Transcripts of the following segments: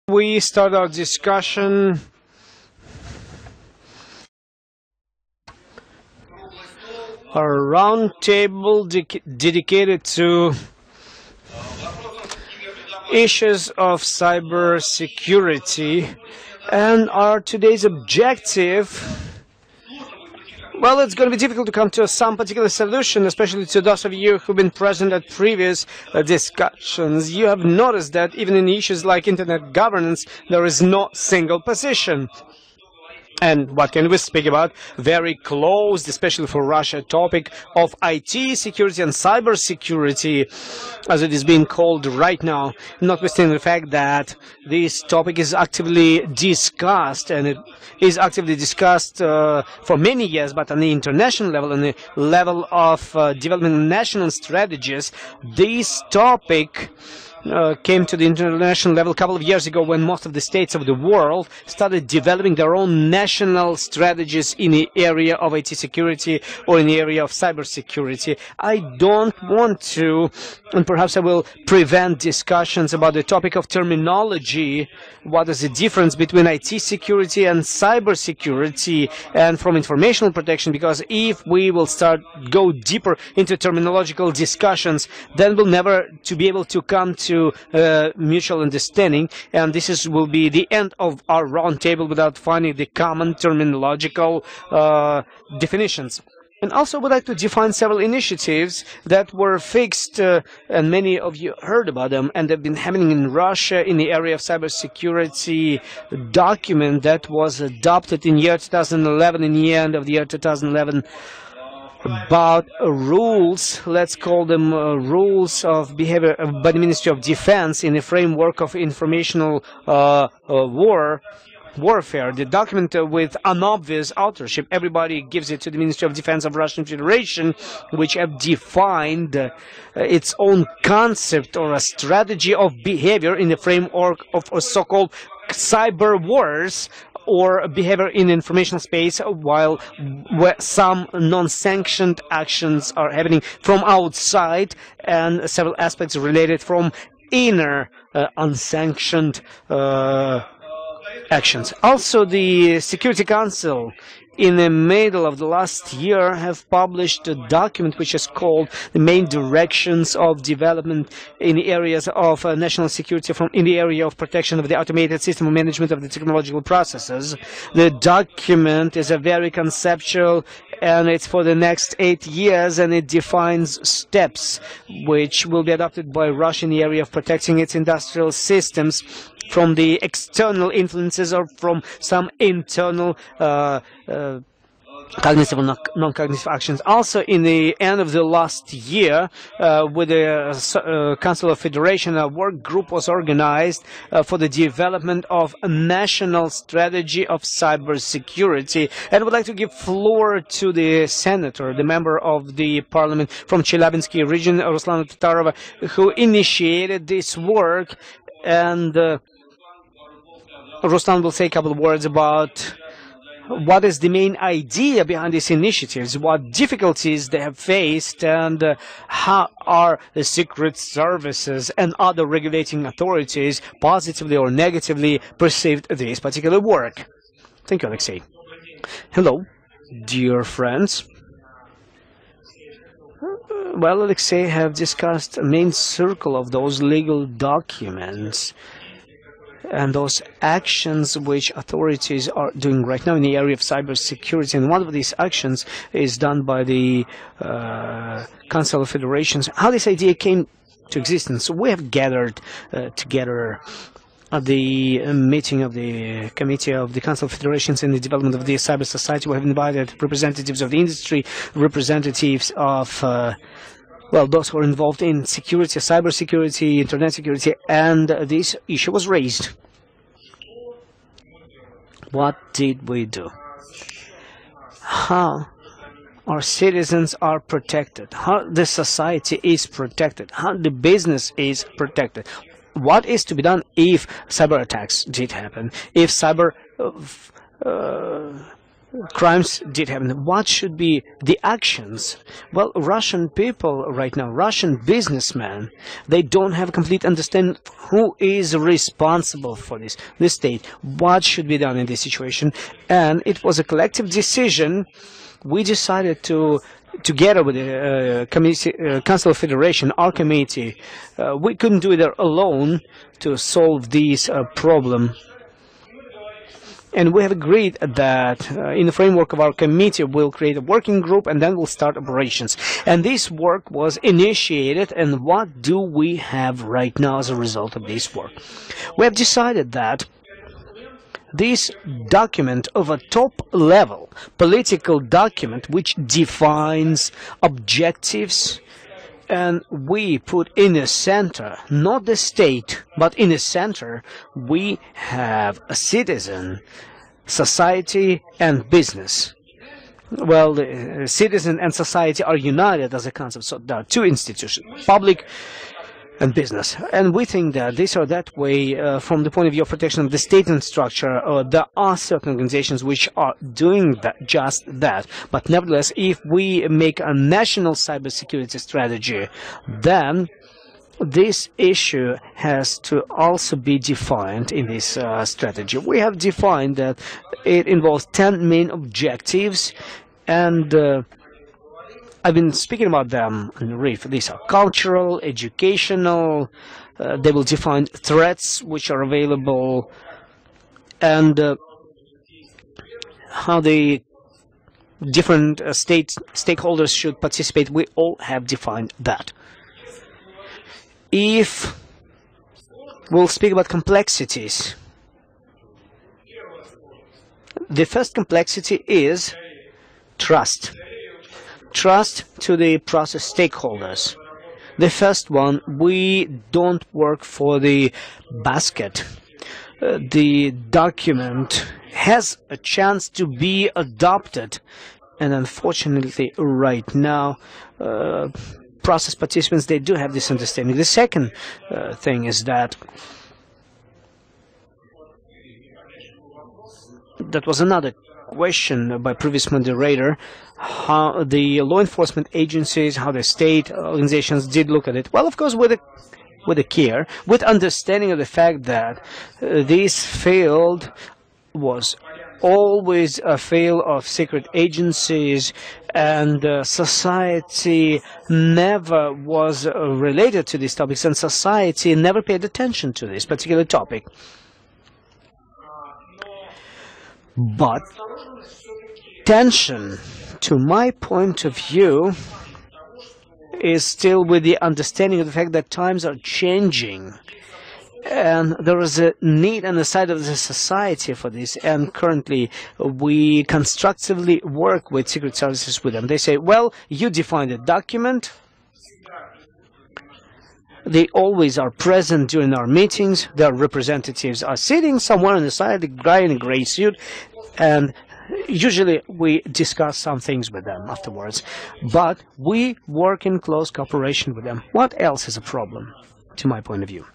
We start our discussion. A roundtable dedicated to issues of cybersecurity, and our today's objective. Well, it's going to be difficult to come to some particular solution, especially to those of you who've been present at previous discussions. You have noticed that even in issues like internet governance, there is no single position. And what can we speak about? Very close, especially for Russia, topic of IT security and cybersecurity, as it is being called right now, notwithstanding the fact that this topic is actively discussed, and it is actively discussed for many years, but on the international level, on the level of development of national strategies, this topic came to the international level a couple of years ago when most of the states of the world started developing their own national strategies in the area of IT security or in the area of cybersecurity. I don't want to, and perhaps I will prevent discussions about the topic of terminology. What is the difference between IT security and cybersecurity and from informational protection? Because if we will go deeper into terminological discussions, then we'll never to be able to come to mutual understanding, and this will be the end of our roundtable without finding the common terminological definitions. And also would like to define several initiatives that were fixed, and many of you heard about them, and they've been happening in Russia in the area of cybersecurity. Document that was adopted in year 2011, in the end of the year 2011, about rules, let's call them rules of behavior by the Ministry of Defense in the framework of informational warfare. The document with unobvious authorship, everybody gives it to the Ministry of Defense of Russian Federation, which have defined its own concept or a strategy of behavior in the framework of so-called cyber wars, or behavior in information space, while some non-sanctioned actions are happening from outside, and several aspects related from inner unsanctioned actions. Also, the Security Council in the middle of the last year have published a document which is called the main directions of development in the areas of national security in the area of protection of the automated system of management of the technological processes. The document is a very conceptual, and it's for the next 8 years, and it defines steps which will be adopted by Russia in the area of protecting its industrial systems from the external influences or from some internal cognitive or non-cognitive actions. Also, in the end of the last year, with the Council of Federation, a work group was organized for the development of a national strategy of cybersecurity. And I would like to give floor to the senator, the member of the parliament from Chelyabinsk region, Ruslana Tatarova, who initiated this work. And Ruslan will say a couple of words about what is the main idea behind these initiatives, what difficulties they have faced, and how are the secret services and other regulating authorities positively or negatively perceived this particular work. Thank you, Alexei. Hello, dear friends. Well, Alexei have discussed a main circle of those legal documents and those actions which authorities are doing right now in the area of cybersecurity. And one of these actions is done by the Council of Federations. How this idea came to existence, we have gathered together at the meeting of the Committee of the Council of Federations in the development of the cyber society. We have invited representatives of the industry, representatives of well, those who are involved in security, cybersecurity, internet security, and this issue was raised. What did we do? How our citizens are protected? How the society is protected? How the business is protected? What is to be done if cyber attacks did happen? If cyber crimes did happen. What should be the actions? Well, Russian people right now, Russian businessmen, they don't have a complete understanding who is responsible for this state. What should be done in this situation? And it was a collective decision. We decided to, together with the Council of Federation, our committee, we couldn't do it alone to solve this problem. And we have agreed that in the framework of our committee, we'll create a working group and then we'll start operations. And this work was initiated, and what do we have right now as a result of this work? We have decided that this document of a top-level political document which defines objectives, and we put in the center, not the state, but in the center, we have a citizen, society, and business. Well, the citizen and society are united as a concept, so there are two institutions, public and business. And we think that this or that way, from the point of view of protection of the state and structure, there are certain organizations which are doing that, just that. But nevertheless, if we make a national cybersecurity strategy, then this issue has to also be defined in this strategy. We have defined that it involves 10 main objectives, and I've been speaking about them in the brief. These are cultural, educational, they will define threats which are available, and how the different stakeholders should participate. We all have defined that. If we'll speak about complexities, the first complexity is trust. Trust to the process stakeholders. The first one, we don't work for the basket. The document has a chance to be adopted, and unfortunately right now process participants, they do have this understanding. The second thing is that was another question by previous moderator, how the law enforcement agencies, how the state organizations did look at it. Well, of course, with a care, with understanding of the fact that this field was always a field of secret agencies, and society never was related to these topics, and society never paid attention to this particular topic. But tension, to my point of view, is still with the understanding of the fact that times are changing, and there is a need on the side of the society for this, and currently we constructively work with secret services with them. They say, well, you defined a document. They always are present during our meetings. Their representatives are sitting somewhere on the side, the guy in a gray suit, and usually we discuss some things with them afterwards. But we work in close cooperation with them. What else is a problem, to my point of view?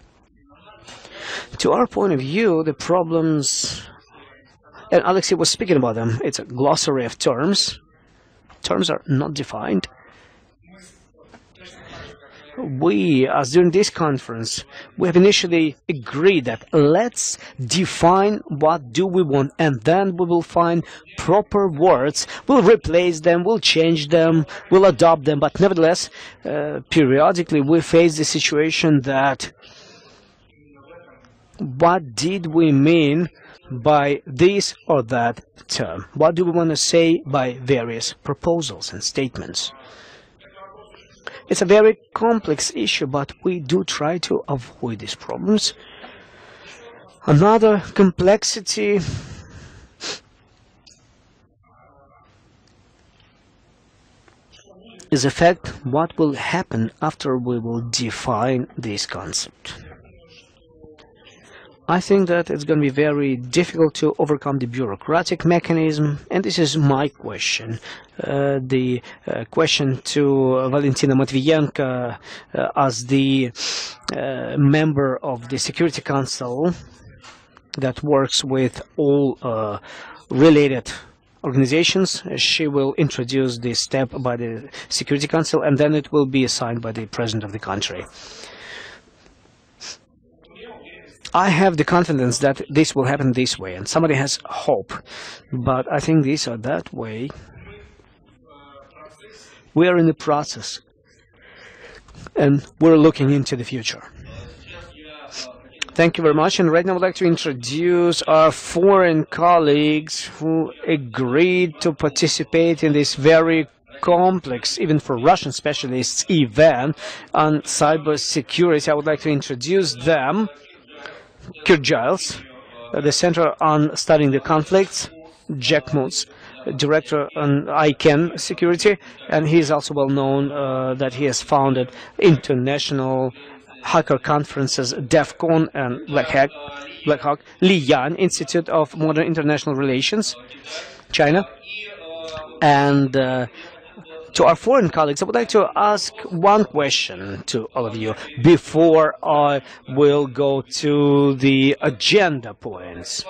To our point of view, the problems, and Alexei was speaking about them, it's a glossary of terms. Terms are not defined. We, as during this conference, we have initially agreed that let's define what do we want, and then we will find proper words. We'll replace them, we'll change them, we'll adopt them, but nevertheless, periodically we face the situation that what did we mean by this or that term? What do we want to say by various proposals and statements? It's a very complex issue, but we do try to avoid these problems. Another complexity is the fact what will happen after we will define this concept. I think that it's going to be very difficult to overcome the bureaucratic mechanism, and this is my question. The question to Valentina Matviyenko as the member of the Security Council that works with all related organizations. She will introduce this step by the Security Council, and then it will be assigned by the President of the country. I have the confidence that this will happen this way, and somebody has hope, but I think this or that way. We are in the process, and we're looking into the future. Thank you very much. And right now I would like to introduce our foreign colleagues who agreed to participate in this very complex, even for Russian specialists, event on cybersecurity. I would like to introduce them. Kurt Giles, the Center on Studying the Conflicts, Jack Moots, Director on ICANN Security, and he is also well known that he has founded international hacker conferences DEF CON and Black Hawk, Li Yan, Institute of Modern International Relations, China. And to our foreign colleagues, I would like to ask one question to all of you before I will go to the agenda points.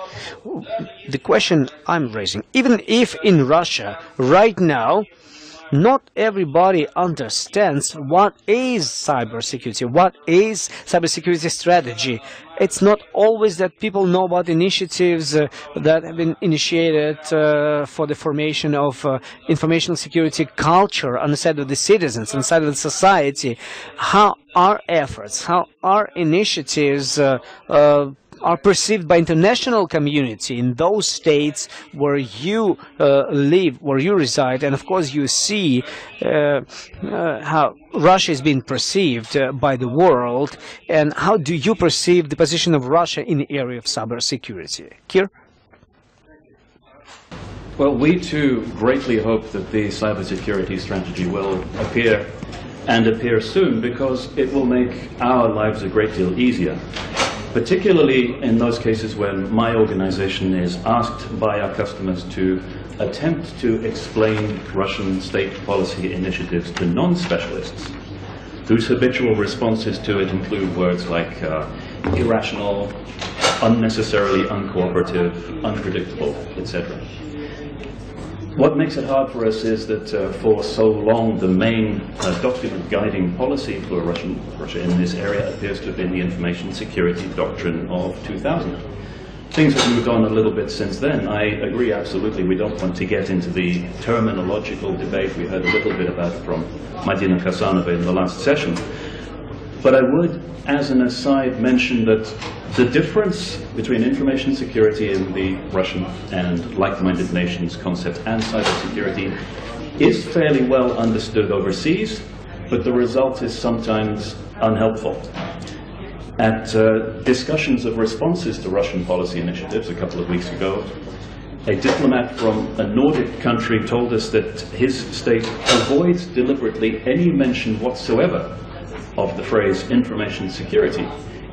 The question I'm raising, even if in Russia right now not everybody understands what is cybersecurity, what is cybersecurity strategy. It's not always that people know about initiatives that have been initiated for the formation of information security culture on the side of the citizens, on the side of the society. How our efforts, how our initiatives are perceived by international community in those states where you live, where you reside, and of course you see how Russia is being perceived by the world, and how do you perceive the position of Russia in the area of cybersecurity? Kir? Well, we too greatly hope that the cybersecurity strategy will appear, and appear soon, because it will make our lives a great deal easier. Particularly in those cases when my organization is asked by our customers to attempt to explain Russian state policy initiatives to non-specialists, whose habitual responses to it include words like irrational, unnecessarily uncooperative, unpredictable, etc. What makes it hard for us is that for so long the main document guiding policy for Russia in this area appears to have been the Information Security Doctrine of 2000. Things have moved on a little bit since then. I agree absolutely. We don't want to get into the terminological debate. We heard a little bit about it from Madina Kasanova in the last session. But I would, as an aside, mention that the difference between information security in the Russian and like-minded nations concept and cybersecurity is fairly well understood overseas, but the result is sometimes unhelpful. At discussions of responses to Russian policy initiatives a couple of weeks ago, a diplomat from a Nordic country told us that his state avoids deliberately any mention whatsoever of the phrase information security,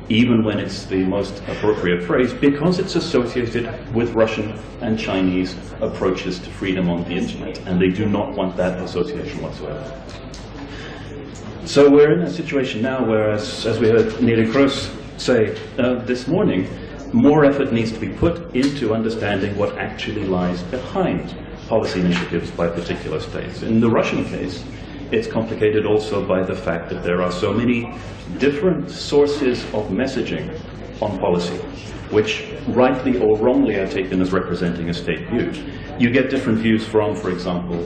even when it's the most appropriate phrase, because it's associated with Russian and Chinese approaches to freedom on the internet, and they do not want that association whatsoever. So we're in a situation now where, as we heard Neely Kroes say this morning, more effort needs to be put into understanding what actually lies behind policy initiatives by particular states. In the Russian case, it's complicated also by the fact that there are so many different sources of messaging on policy, which rightly or wrongly are taken as representing a state view. You get different views from, for example,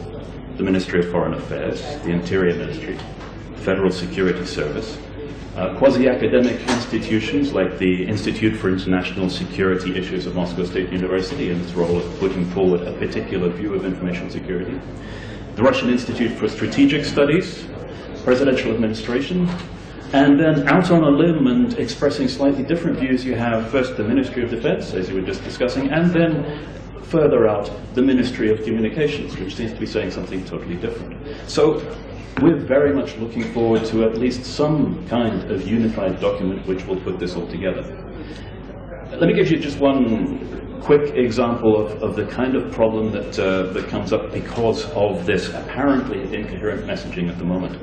the Ministry of Foreign Affairs, the Interior Ministry, Federal Security Service, quasi-academic institutions like the Institute for International Security Issues of Moscow State University in its role of putting forward a particular view of information security, the Russian Institute for Strategic Studies, Presidential Administration, and then out on a limb and expressing slightly different views, you have first the Ministry of Defense, as you were just discussing, and then further out the Ministry of Communications, which seems to be saying something totally different. So we're very much looking forward to at least some kind of unified document which will put this all together. Let me give you just one quick example of the kind of problem that comes up because of this apparently incoherent messaging at the moment.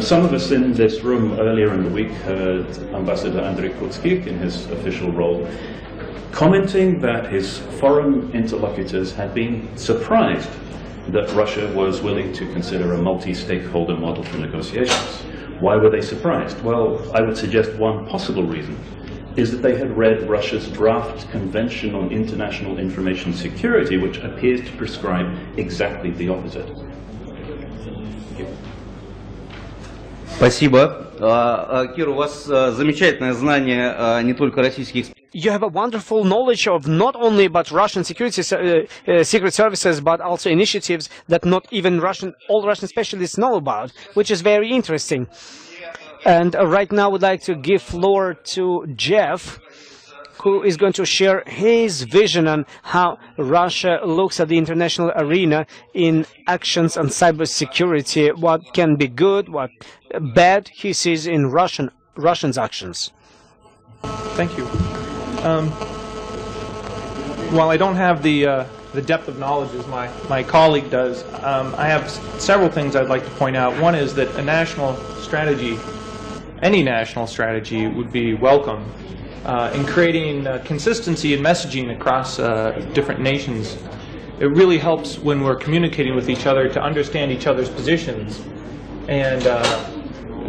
Some of us in this room earlier in the week heard Ambassador Andrei Kutskik in his official role commenting that his foreign interlocutors had been surprised that Russia was willing to consider a multi-stakeholder model for negotiations. Why were they surprised? Well, I would suggest one possible reason is that they had read Russia's draft Convention on International Information Security, which appears to prescribe exactly the opposite. Спасибо. Кир, у вас замечательное знание не только российских. You have a wonderful knowledge of not only about Russian security secret services, but also initiatives that not even all Russian specialists know about, which is very interesting. And right now, I would like to give floor to Jeff, who is going to share his vision on how Russia looks at the international arena in actions on cybersecurity, what can be good, what bad he sees in Russians' actions. Thank you. While I don't have the depth of knowledge as my colleague does, I have several things I'd like to point out. One is that a national strategy, any national strategy, would be welcome in creating consistency in messaging across different nations. It really helps when we're communicating with each other to understand each other's positions. And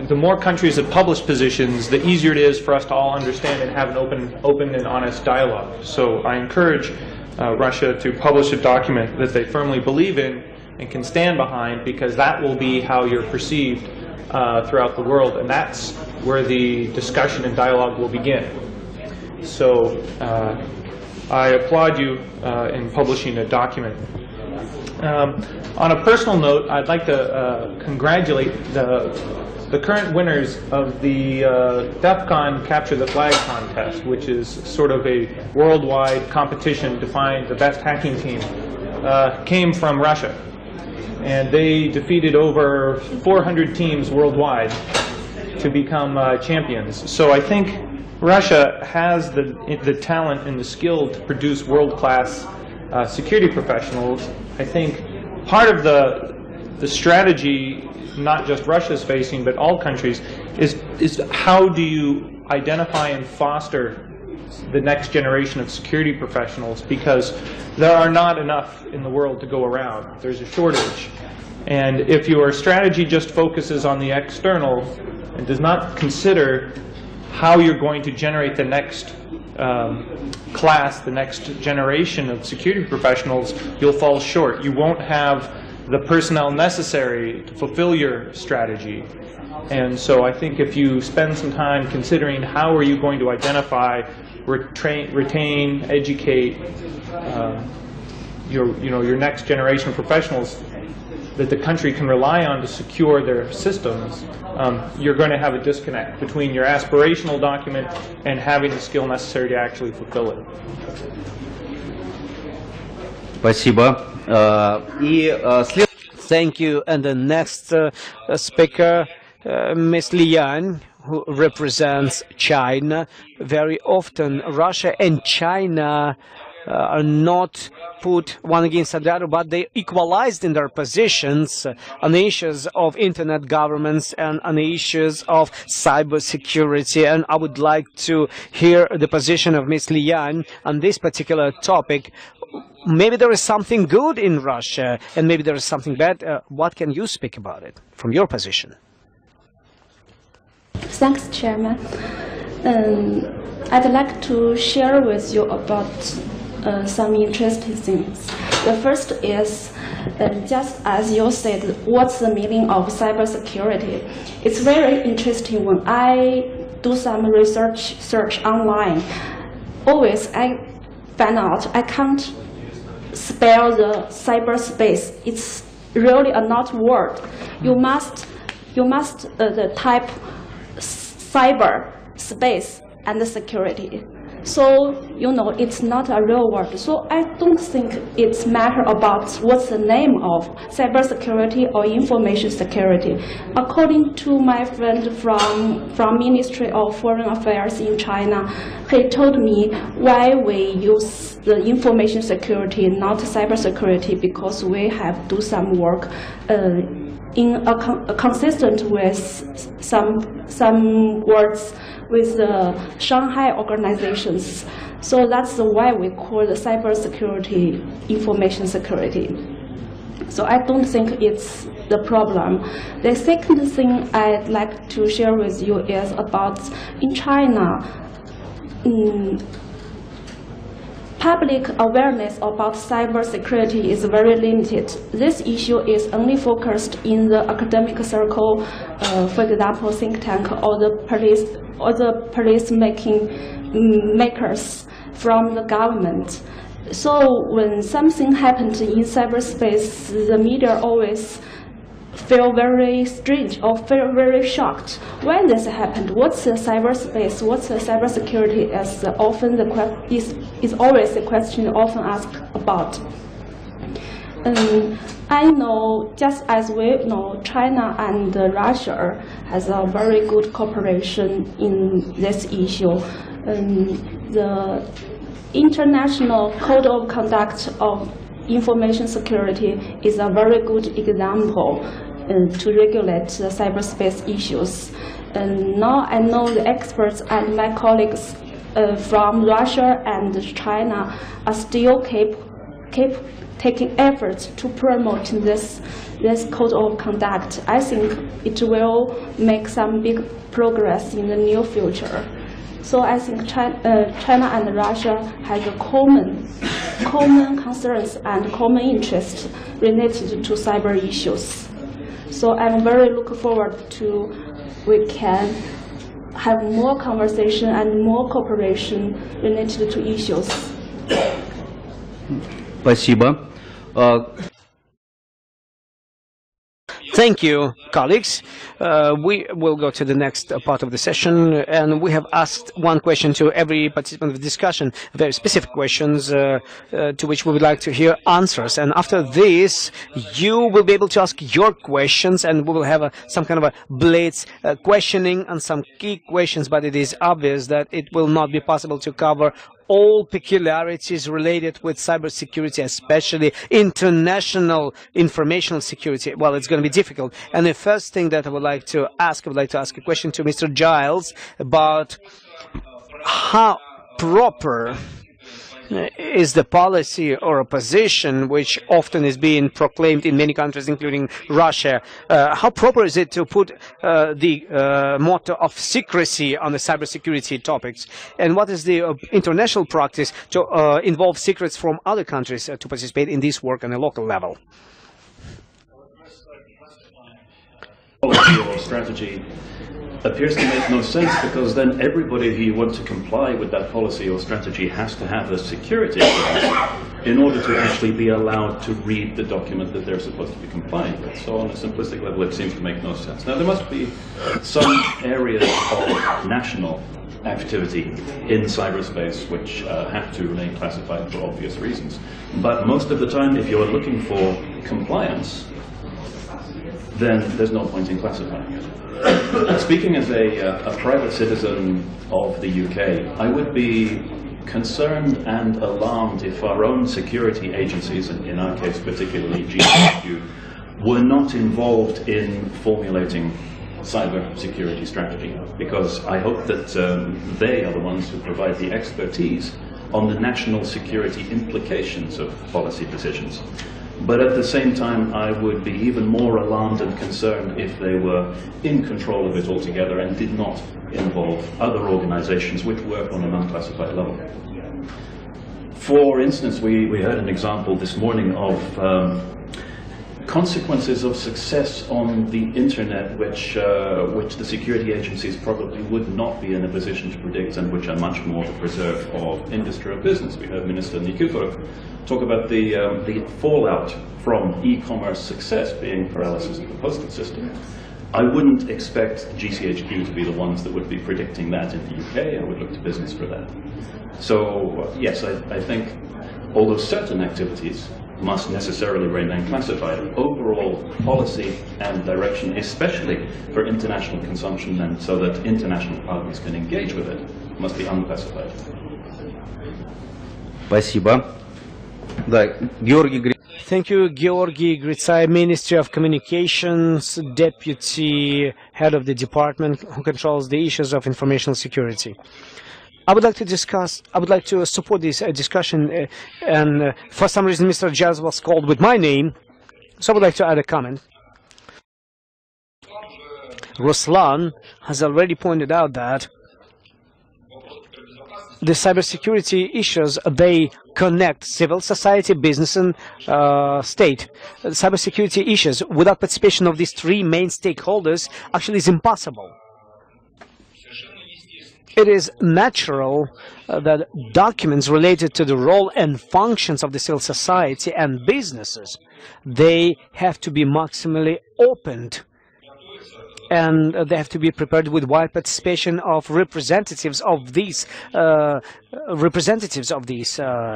the more countries that publish positions, the easier it is for us to all understand and have an open and honest dialogue. So I encourage Russia to publish a document that they firmly believe in and can stand behind, because that will be how you're perceived throughout the world, and that's where the discussion and dialogue will begin. So I applaud you in publishing a document. On a personal note, I'd like to congratulate the current winners of the DEF CON Capture the Flag contest, which is sort of a worldwide competition to find the best hacking team, came from Russia. And they defeated over 400 teams worldwide to become champions. So I think Russia has the talent and the skill to produce world-class security professionals. I think part of the strategy, not just Russia's facing, but all countries, is how do you identify and foster the next generation of security professionals, because there are not enough in the world to go around. There's a shortage. And if your strategy just focuses on the external and does not consider how you're going to generate the next class, the next generation of security professionals, you'll fall short. You won't have the personnel necessary to fulfill your strategy. And so I think if you spend some time considering how are you going to identify, retain, educate your next generation of professionals that the country can rely on to secure their systems, you're going to have a disconnect between your aspirational document and having the skill necessary to actually fulfill it. Спасибо. Thank you. And the next speaker, Ms. Lian, who represents China. Very often, Russia and China are not put one against the other, but they equalized in their positions on the issues of internet governments and on the issues of cybersecurity. And I would like to hear the position of Ms. Lian on this particular topic. Maybe there is something good in Russia, and maybe there is something bad. What can you speak about it from your position? Thanks, Chairman. I'd like to share with you about some interesting things. The first is, just as you said, what's the meaning of cybersecurity? It's very interesting when I do some search online. Always I find out I can't spell the cyberspace. It's really a not word. You must type cyber space and security. So, it's not a real word. So I don't think it's matter about what's the name of cybersecurity or information security. According to my friend from Ministry of Foreign Affairs in China, he told me why we use the information security, not cybersecurity, because we have do some work consistent with some words with the Shanghai organizations. So that's why we call the cybersecurity information security. So I don't think it's the problem. The second thing I'd like to share with you is about in China, public awareness about cybersecurity is very limited. This issue is only focused in the academic circle, for example, think tank or the police makers from the government. So when something happened in cyberspace, the media always feel very strange or feel very shocked. Why this happened? What's the cyberspace? What's the cybersecurity? Is always a question often asked about. I know, just as we know, China and Russia has a very good cooperation in this issue. The International Code of Conduct of Information Security is a very good example to regulate the cyberspace issues. And now I know the experts and my colleagues from Russia and China are still keep taking efforts to promote this code of conduct. I think it will make some big progress in the near future. So I think China and Russia have a common concerns and common interests related to cyber issues. So I'm very looking forward to we can have more conversation and more cooperation related to issues. Спасибо. Thank you, colleagues. We will go to the next part of the session, and we have asked one question to every participant of the discussion, very specific questions to which we would like to hear answers. And after this, you will be able to ask your questions, and we will have some kind of a blitz questioning on some key questions, but it is obvious that it will not be possible to cover all peculiarities related with cybersecurity, especially international informational security. Well, it's going to be difficult. And the first thing that I would like to ask a question to Mr. Giles about how proper is the policy or a position which often is being proclaimed in many countries, including Russia. How proper is it to put the motto of secrecy on the cybersecurity topics? And what is the international practice to involve secrets from other countries to participate in this work on a local level? Policy or strategy appears to make no sense, because then everybody who wants to comply with that policy or strategy has to have a security clearance in order to actually be allowed to read the document that they're supposed to be complying with. So on a simplistic level, it seems to make no sense. Now, there must be some areas of national activity in cyberspace which have to remain classified for obvious reasons. But most of the time, if you're looking for compliance, then there's no point in classifying it. Speaking as a private citizen of the UK, I would be concerned and alarmed if our own security agencies, and in our case particularly GCHQ, were not involved in formulating cyber security strategy, because I hope that they are the ones who provide the expertise on the national security implications of policy decisions. But at the same time, I would be even more alarmed and concerned if they were in control of it altogether and did not involve other organizations which work on an unclassified level. For instance, we heard an example this morning of consequences of success on the internet which the security agencies probably would not be in a position to predict, and which are much more the preserve of industry or business. We heard Minister Nikiforov talk about the fallout from e-commerce success being paralysis of the postal system. I wouldn't expect GCHQ to be the ones that would be predicting that in the UK. I would look to business for that. So yes, I think although certain activities must necessarily remain classified, overall policy and direction, especially for international consumption and so that international partners can engage with it, must be unclassified. Спасибо. Да, Георгий. Thank you, Georgy Gritsai, Ministry of Communications, Deputy Head of the Department who controls the issues of informational security. I would like to support this discussion, and for some reason Mr. Jazz was called with my name, so I would like to add a comment. Ruslan has already pointed out that the cybersecurity issues, they connect civil society, business, and state. Cybersecurity issues without participation of these three main stakeholders actually is impossible. It is natural that documents related to the role and functions of the civil society and businesses, they have to be maximally opened, and they have to be prepared with wide participation of representatives of these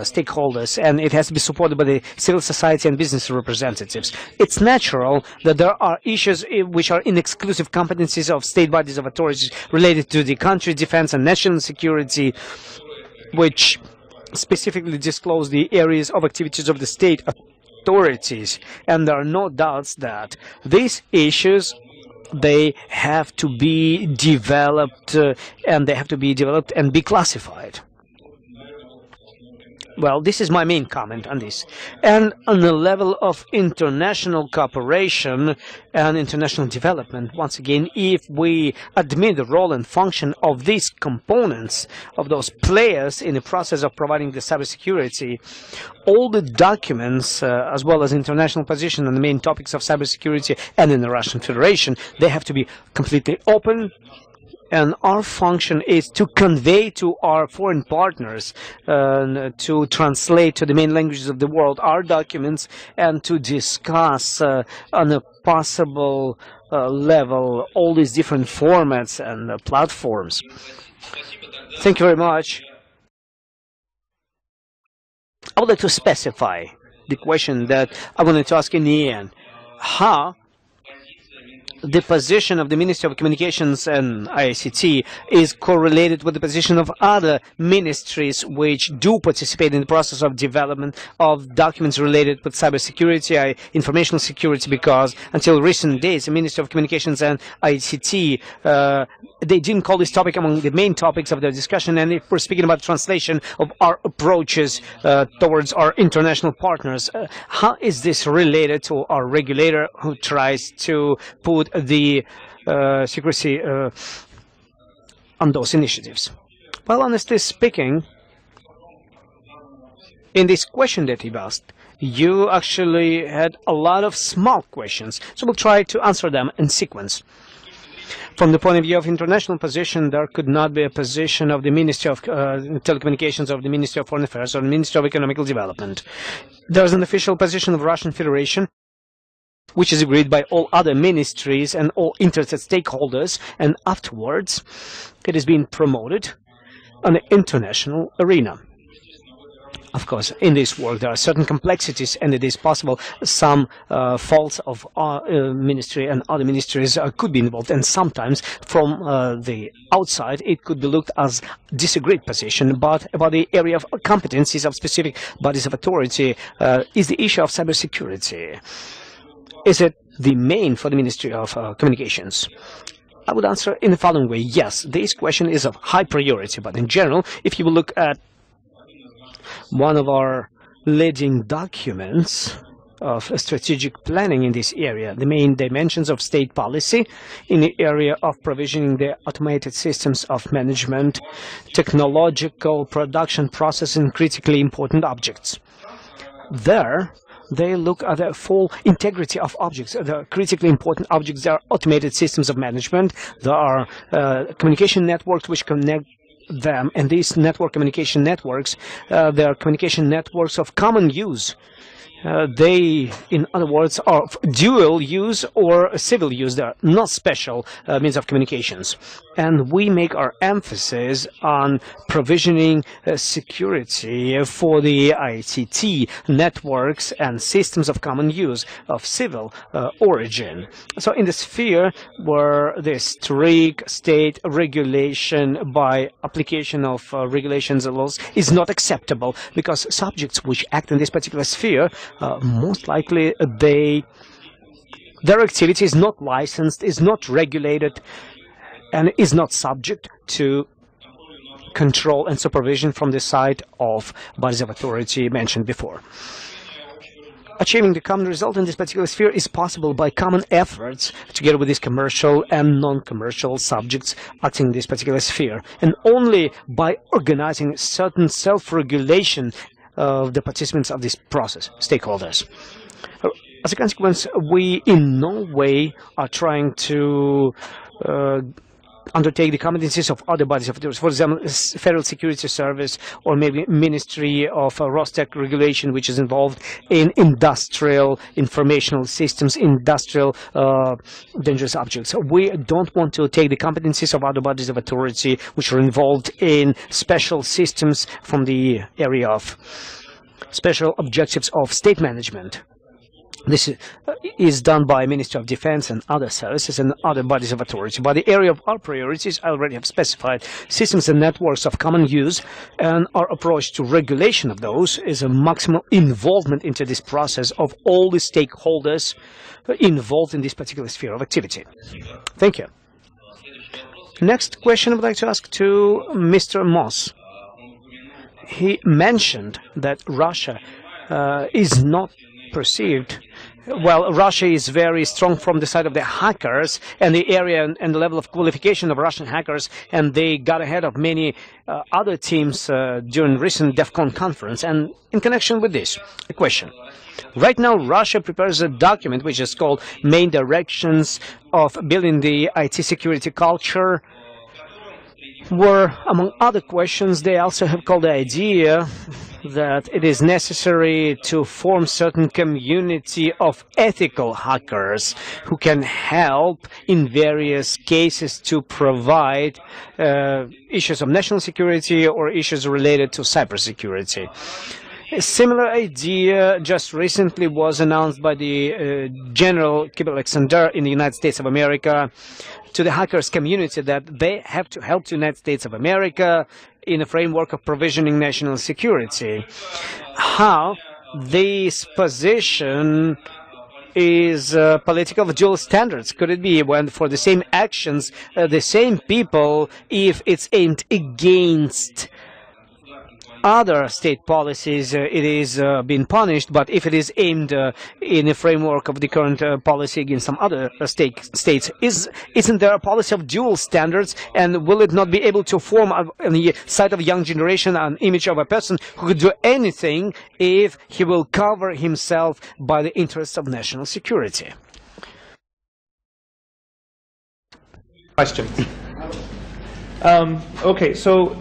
stakeholders, and it has to be supported by the civil society and business representatives. It's natural that there are issues which are in exclusive competencies of state bodies of authorities related to the country defense and national security, which specifically disclose the areas of activities of the state authorities. And there are no doubts that these issues, they have to be developed, and be classified. Well, this is my main comment on this. And on the level of international cooperation and international development, once again, if we admit the role and function of these components, of those players in the process of providing the cybersecurity, all the documents, as well as international position on the main topics of cybersecurity and in the Russian Federation, they have to be completely open. And our function is to convey to our foreign partners, to translate to the main languages of the world our documents, and to discuss on a possible level all these different formats and platforms. Thank you very much. I would like to specify the question that I wanted to ask in the end. How the position of the Ministry of Communications and ICT is correlated with the position of other ministries which do participate in the process of development of documents related with cybersecurity, information security, because until recent days, the Ministry of Communications and ICT, they didn't call this topic among the main topics of their discussion. And if we're speaking about translation of our approaches towards our international partners, how is this related to our regulator who tries to put the secrecy on those initiatives? Well, honestly speaking, in this question that you've asked, you actually had a lot of small questions, so we'll try to answer them in sequence. From the point of view of international position, there could not be a position of the Ministry of Telecommunications, of the Ministry of Foreign Affairs, or the Ministry of Economical Development. There's an official position of Russian Federation, which is agreed by all other ministries and all interested stakeholders, and afterwards it is being promoted on the international arena. Of course, in this work there are certain complexities, and it is possible some faults of our ministry and other ministries could be involved, and sometimes from the outside it could be looked as disagreed position. But about the area of competencies of specific bodies of authority is the issue of cybersecurity. Is it the main for the Ministry of Communications? I would answer in the following way. Yes, this question is of high priority, but in general, if you will look at one of our leading documents of strategic planning in this area, the main dimensions of state policy in the area of provisioning the automated systems of management, technological production process, and critically important objects. There, they look at the full integrity of objects. The critically important objects, there are automated systems of management, there are communication networks which connect them, and these network communication networks, they are communication networks of common use. They, in other words, are of dual use or civil use. They are not special means of communications. And we make our emphasis on provisioning security for the ICT networks and systems of common use of civil origin. So in the sphere where the strict state regulation by application of regulations and laws is not acceptable, because subjects which act in this particular sphere, most likely their activity is not licensed, is not regulated, and is not subject to control and supervision from the side of bodies of authority mentioned before. Achieving the common result in this particular sphere is possible by common efforts together with these commercial and non-commercial subjects acting in this particular sphere, and only by organizing certain self-regulation of the participants of this process, stakeholders. As a consequence, we in no way are trying to undertake the competencies of other bodies of authority, for example, Federal Security Service or maybe Ministry of Rostec regulation, which is involved in industrial informational systems, industrial dangerous objects. We don't want to take the competencies of other bodies of authority which are involved in special systems from the area of special objectives of state management. This is done by Ministry of Defense and other services and other bodies of authority. But the area of our priorities, I already have specified systems and networks of common use, and our approach to regulation of those is a maximum involvement into this process of all the stakeholders involved in this particular sphere of activity. Thank you. Next question I would like to ask to Mr. Moss. He mentioned that Russia is not perceived. Well, Russia is very strong from the side of the hackers and the area and the level of qualification of Russian hackers, and they got ahead of many other teams during recent DEFCON conference. And in connection with this, a question. Right now, Russia prepares a document which is called Main Directions of Building the IT Security Culture, where, among other questions, they also have called the idea that it is necessary to form certain community of ethical hackers who can help in various cases to provide issues of national security or issues related to cybersecurity. A similar idea just recently was announced by the General Kibble Alexander in the United States of America to the hackers community, that they have to help the United States of America in a framework of provisioning national security. How this position is political of dual standards? Could it be when for the same actions, the same people, if it's aimed against other state policies, it is being punished, but if it is aimed in a framework of the current policy against some other states, isn't there a policy of dual standards, and will it not be able to form on the side of a young generation an image of a person who could do anything if he will cover himself by the interests of national security? Question. Okay, so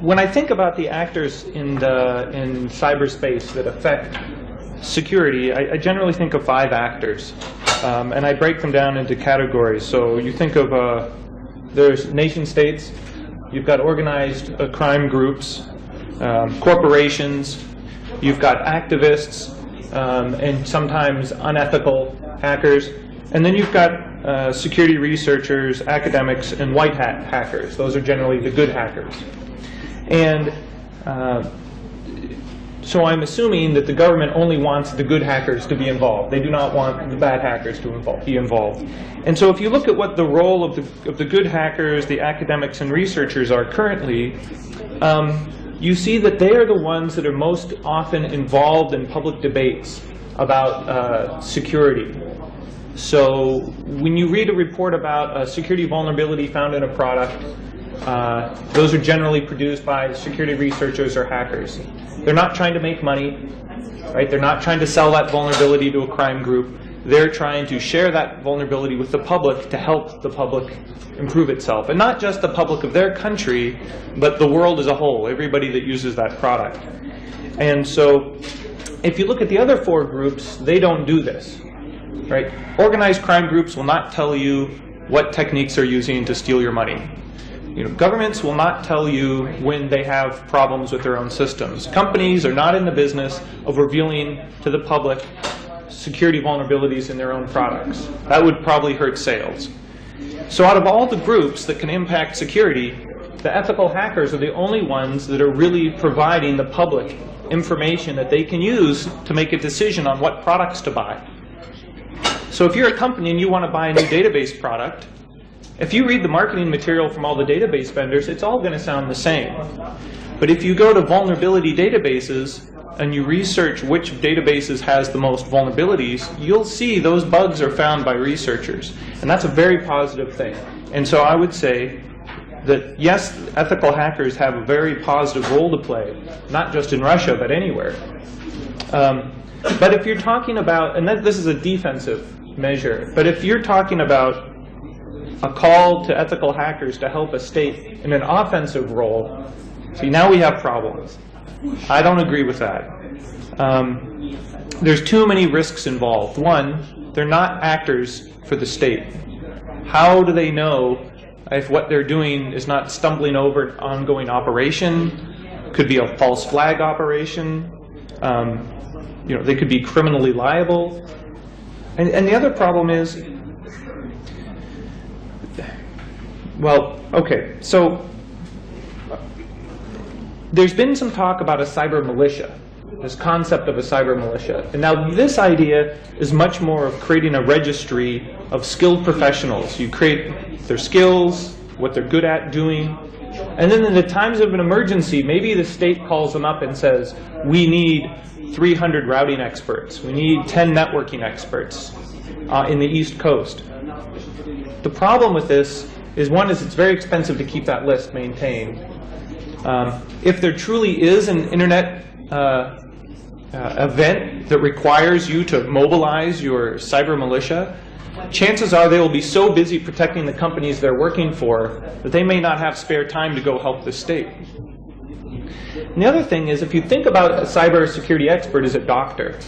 when I think about the actors in cyberspace that affect security, I generally think of 5 actors, and I break them down into categories. So you think of there's nation states, you've got organized crime groups, corporations, you've got activists, and sometimes unethical hackers, and then you've got security researchers, academics, and white hat hackers. Those are generally the good hackers. And so I'm assuming that the government only wants the good hackers to be involved. They do not want the bad hackers to be involved. And so if you look at what the role of the good hackers, the academics, and researchers are currently, you see that they are the ones that are most often involved in public debates about security. So when you read a report about a security vulnerability found in a product, those are generally produced by security researchers or hackers. They're not trying to make money, right? They're not trying to sell that vulnerability to a crime group. They're trying to share that vulnerability with the public to help the public improve itself. And not just the public of their country, but the world as a whole, everybody that uses that product. And so if you look at the other 4 groups, they don't do this. Right? Organized crime groups will not tell you what techniques they're using to steal your money. Governments will not tell you when they have problems with their own systems. Companies are not in the business of revealing to the public security vulnerabilities in their own products. That would probably hurt sales. So out of all the groups that can impact security, the ethical hackers are the only ones that are really providing the public information that they can use to make a decision on what products to buy. So if you're a company and you want to buy a new database product, If you read the marketing material from all the database vendors, it's all going to sound the same. But if you go to vulnerability databases and you research which databases has the most vulnerabilities, you'll see those bugs are found by researchers. And that's a very positive thing. And so I would say that, yes, ethical hackers have a very positive role to play, not just in Russia, but anywhere. But if you're talking about, and this is a defensive measure, but if you're talking about a call to ethical hackers to help a state in an offensive role, see, now we have problems. I don't agree with that. There's too many risks involved. One, they're not actors for the state. How do they know if what they're doing is not stumbling over an ongoing operation? Could be a false flag operation. You know, they could be criminally liable. And the other problem is, well, okay, so there's been some talk about a cyber militia, this concept of a cyber militia. And now this idea is much more of creating a registry of skilled professionals. You create their skills, what they're good at doing, and then in the times of an emergency, maybe the state calls them up and says, we need 300 routing experts, we need 10 networking experts in the East Coast. The problem with this is, one, is it's very expensive to keep that list maintained. If there truly is an internet event that requires you to mobilize your cyber militia, chances are they will be so busy protecting the companies they're working for that they may not have spare time to go help the state. And the other thing is, if you think about a cybersecurity expert as a doctor,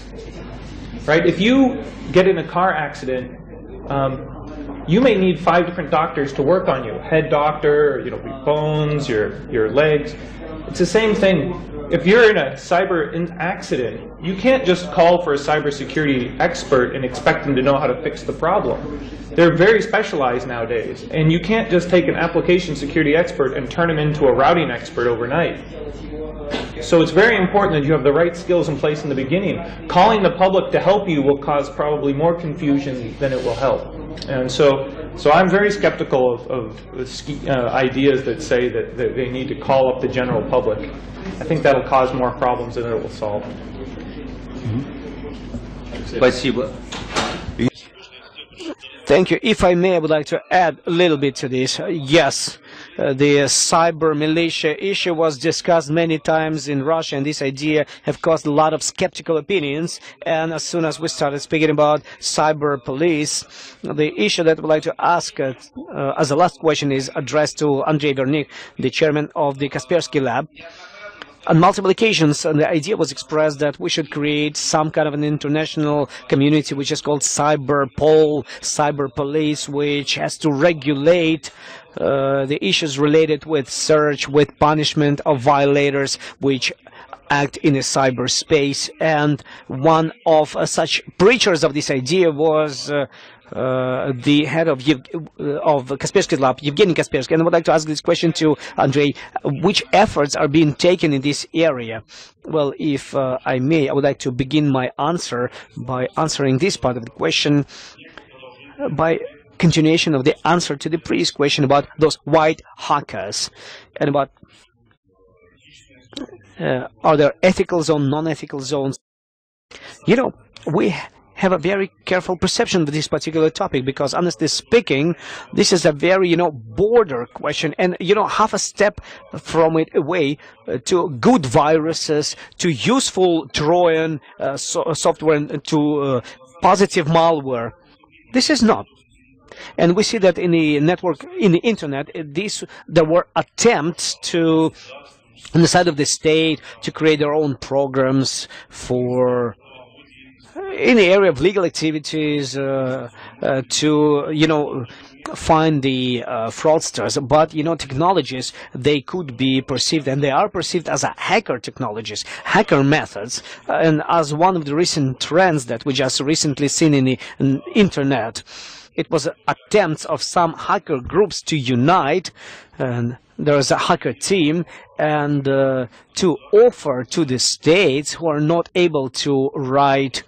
right? If you get in a car accident, you may need 5 different doctors to work on you. Head doctor, you know, your bones, your legs. It's the same thing. If you're in a cyber accident, you can't just call for a cybersecurity expert and expect them to know how to fix the problem. They're very specialized nowadays, and you can't just take an application security expert and turn them into a routing expert overnight. So it's very important that you have the right skills in place in the beginning. Calling the public to help you will cause probably more confusion than it will help. And so I'm very skeptical of ideas that say that they need to call up the general public. I think that'll cause more problems than it will solve. Спасибо. Thank you. If I may, I would like to add a little bit to this. Yes, the cyber militia issue was discussed many times in Russia, and this idea have caused a lot of skeptical opinions. And as soon as we started speaking about cyber police, the issue that I would like to ask as a last question is addressed to Andrei Vernik, the chairman of the Kaspersky Lab. On multiple occasions, the idea was expressed that we should create some kind of an international community which is called Cyberpol, cyber police, which has to regulate the issues related with search, with punishment of violators which act in a cyberspace. And one of such preachers of this idea was the head of Kaspersky Lab, Evgeny Kaspersky. And I would like to ask this question to Andrei. Which efforts are being taken in this area? Well, if I may, I would like to begin my answer by answering this part of the question by continuation of the answer to the previous question about those white hackers and about are there ethical zones, non-ethical zones. You know, we have a very careful perception of this particular topic because, honestly speaking, this is a very, border question, and, half a step from it away to good viruses, to useful Trojan software, and to positive malware. This is not. And we see that in the network, in the internet, there were attempts to, on the side of the state, to create their own programs for in the area of legal activities, to find the fraudsters. But technologies, they could be perceived, and they are perceived as a hacker technologies, hacker methods. And as one of the recent trends that we just recently seen in the internet, it was attempts of some hacker groups to unite, and there is a hacker team, and to offer to the states who are not able to write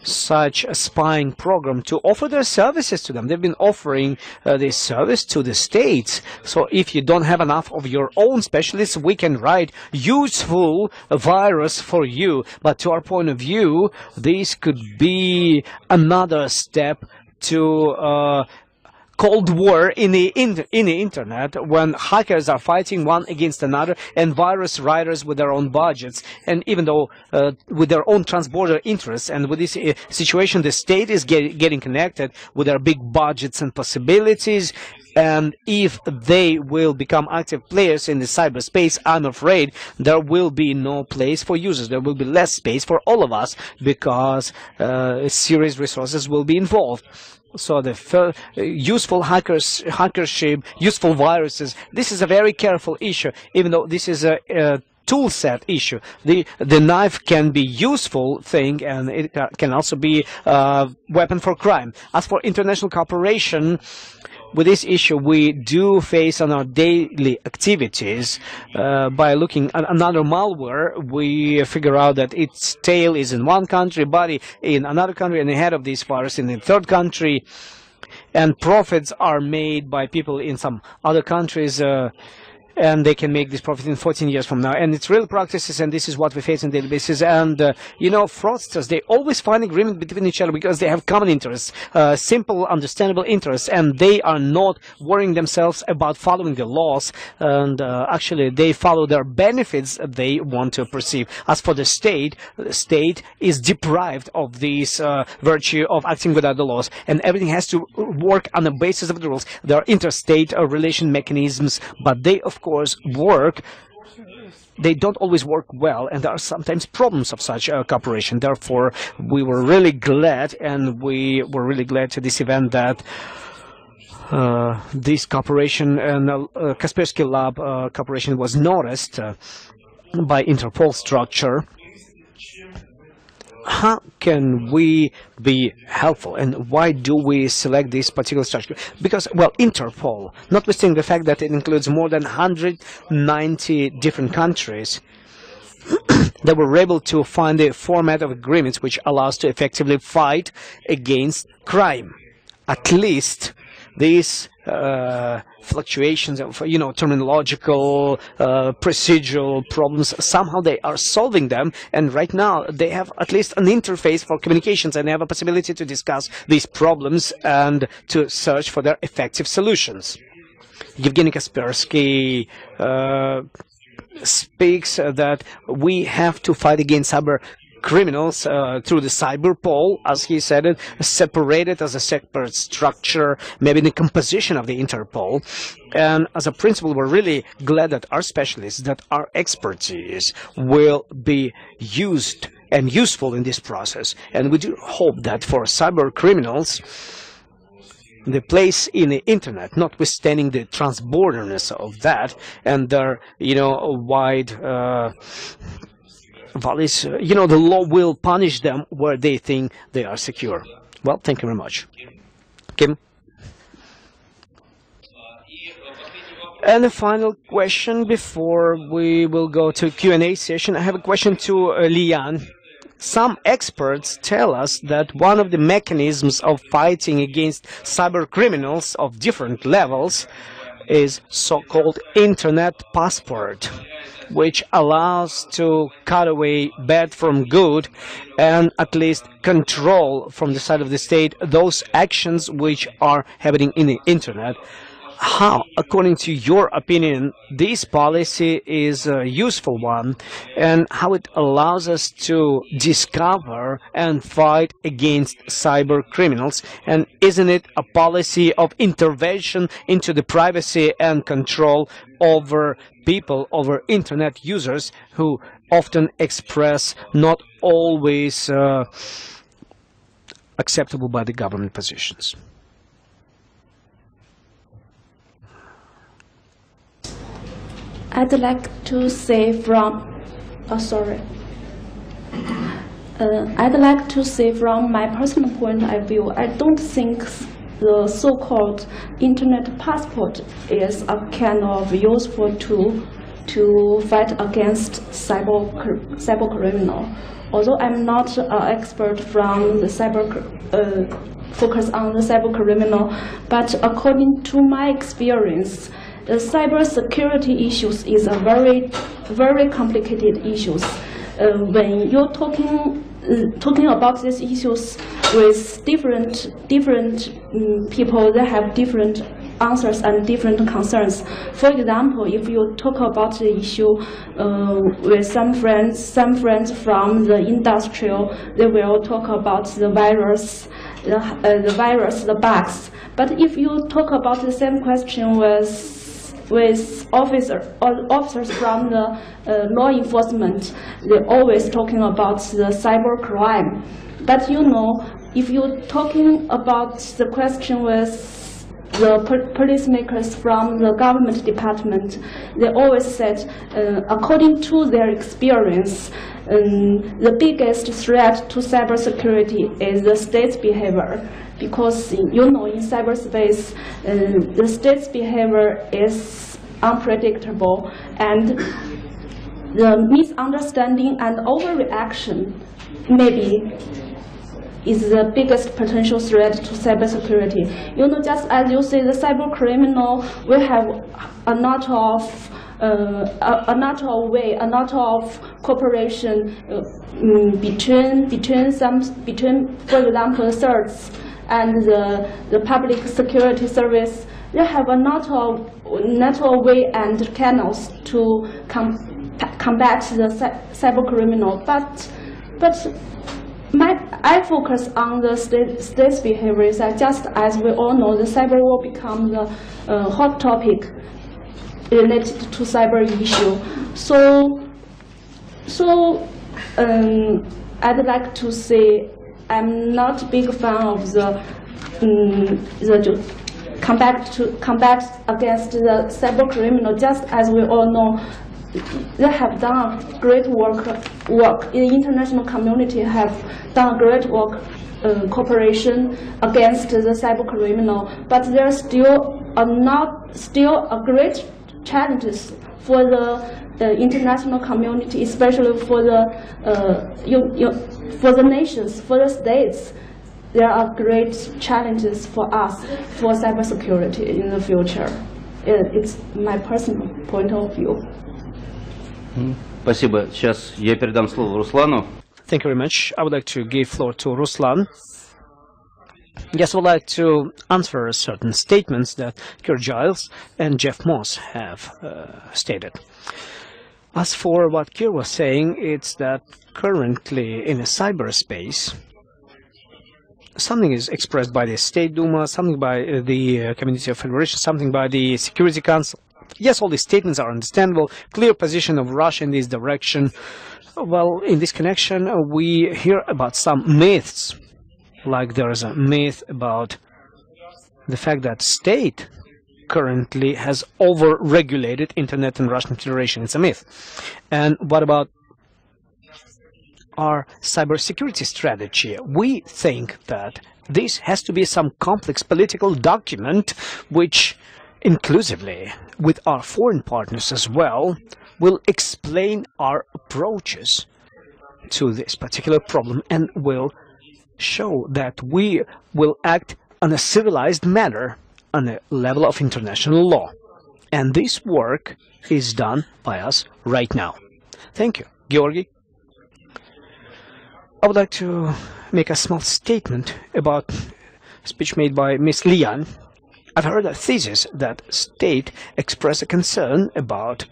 such a spying program to offer their services to them. They've been offering this service to the states. So if you don't have enough of your own specialists, we can write useful virus for you. But to our point of view, this could be another step to Cold War in the internet, when hackers are fighting one against another, and virus writers with their own budgets, and even though with their own transborder interests. And with this situation, the state is getting connected with their big budgets and possibilities. And if they will become active players in the cyberspace, I'm afraid there will be no place for users. There will be less space for all of us, because serious resources will be involved. So the useful hackership, useful viruses, this is a very careful issue, even though this is a tool set issue. The knife can be useful thing, and it can also be a weapon for crime. As for international cooperation, with this issue, we do face on our daily activities. By looking at another malware, we figure out that its tail is in one country, body in another country, and the head of this virus in the third country. And profits are made by people in some other countries, and they can make this profit in 14 years from now. And it's real practices, and this is what we face on a daily basis. And, you know, fraudsters, they always find agreement between each other because they have common interests, simple, understandable interests, and they are not worrying themselves about following the laws. And actually, they follow their benefits they want to perceive. As for the state is deprived of this virtue of acting without the laws, and everything has to work on the basis of the rules. There are interstate relation mechanisms, but they, of course, work. They don't always work well, and there are sometimes problems of such cooperation. Therefore, we were really glad, and we were really glad to this event that this cooperation and Kaspersky Lab cooperation was noticed by Interpol structure. How can we be helpful, and why do we select this particular structure? Because, well, Interpol, notwithstanding the fact that it includes more than 190 different countries, they were able to find a format of agreements which allows to effectively fight against crime. At least these fluctuations of, you know, terminological, procedural problems, somehow they are solving them, and right now they have at least an interface for communications, and they have a possibility to discuss these problems and to search for their effective solutions. Evgeny Kaspersky speaks that we have to fight against cyber criminals through the Cyberpol, as he said it, separated as a separate structure, maybe the composition of the Interpol. And as a principle, we're really glad that our specialists, that our expertise will be used and useful in this process. And we do hope that for cyber criminals, the place in the internet, notwithstanding the transborderness of that and their, you know, wide valleys, you know, the law will punish them where they think they are secure. Well, thank you very much. Kim? And the final question before we will go to Q&A session. I have a question to Lian. Some experts tell us that one of the mechanisms of fighting against cyber criminals of different levels is so-called internet passport, which allows to cut away bad from good and at least control from the side of the state those actions which are happening in the internet. How, according to your opinion, this policy is a useful one, and how it allows us to discover and fight against cyber criminals? And isn't it a policy of intervention into the privacy and control over people, over internet users who often express not always acceptable by the government positions? I'd like to say from, I'd like to say from my personal point of view, I don't think the so-called internet passport is a kind of useful tool to fight against cyber criminal. Although I'm not an expert from the focus on the cyber criminal, but according to my experience, the cybersecurity issues is a very complicated issues. When you're talking about these issues with different people, they have different answers and different concerns. For example, if you talk about the issue with some friends from the industrial, they will talk about the virus, the bugs. But if you talk about the same question with officers from the law enforcement, they're always talking about the cyber crime. But you know, if you're talking about the question with the policymakers from the government department, they always said, according to their experience, the biggest threat to cybersecurity is the state's behavior. Because, you know, in cyberspace, the state's behavior is unpredictable, and the misunderstanding and overreaction maybe is the biggest potential threat to cybersecurity. You know, just as you say, the cyber criminal will have a lot of cooperation between, for example, thirds and the public security service. They have a lot of way and channels to combat the cyber criminal, but I focus on the state's behavior. Just as we all know, the cyber war become the hot topic related to cyber issue. So I'd like to say I'm not a big fan of the combat against the cyber criminal. Just as we all know, they have done great work. The international community have done great work, cooperation against the cyber criminal. But there are still a great challenges for the international community, especially for the nations, for the states. There are great challenges for us for cybersecurity in the future. It's my personal point of view. Спасибо. Сейчас я передам слово Руслану. Thank you very much. I would like to give floor to Ruslan. Yes, I would like to answer certain statements that Kurt Giles and Jeff Moss have stated. As for what Kurt was saying, it's that currently in a cyberspace, something is expressed by the State Duma, something by the Community of Federation, something by the Security Council. Yes, all these statements are understandable. Clear position of Russia in this direction. Well, in this connection, we hear about some myths. Like there is a myth about the fact that state currently has over-regulated internet in Russian Federation. It's a myth. And what about our cybersecurity strategy? We think that this has to be some complex political document which inclusively with our foreign partners as well will explain our approaches to this particular problem and will show that we will act on a civilized manner on the level of international law. And this work is done by us right now. Thank you. Georgi? I would like to make a small statement about a speech made by Ms. Lian. I've heard a thesis that state expressed a concern about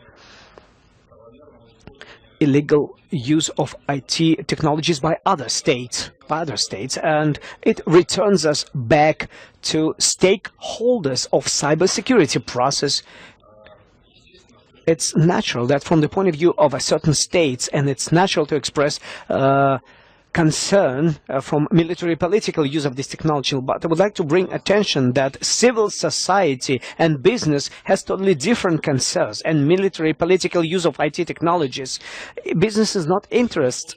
illegal use of IT technologies by other states, and it returns us back to stakeholders of cybersecurity process. It's natural that from the point of view of a certain states, and it's natural to express concern from military political use of this technology, but I would like to bring attention that civil society and business has totally different concerns, and military political use of IT technologies, business is not interested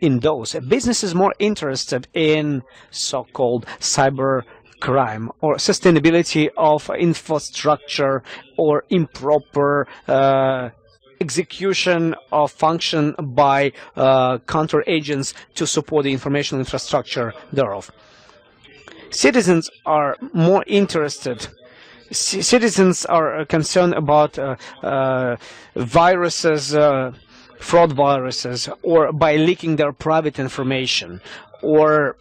in those. Business is more interested in so-called cyber crime or sustainability of infrastructure or improper execution of function by counter agents to support the informational infrastructure thereof. Citizens are more interested. Citizens are concerned about viruses, fraud viruses, or by leaking their private information, or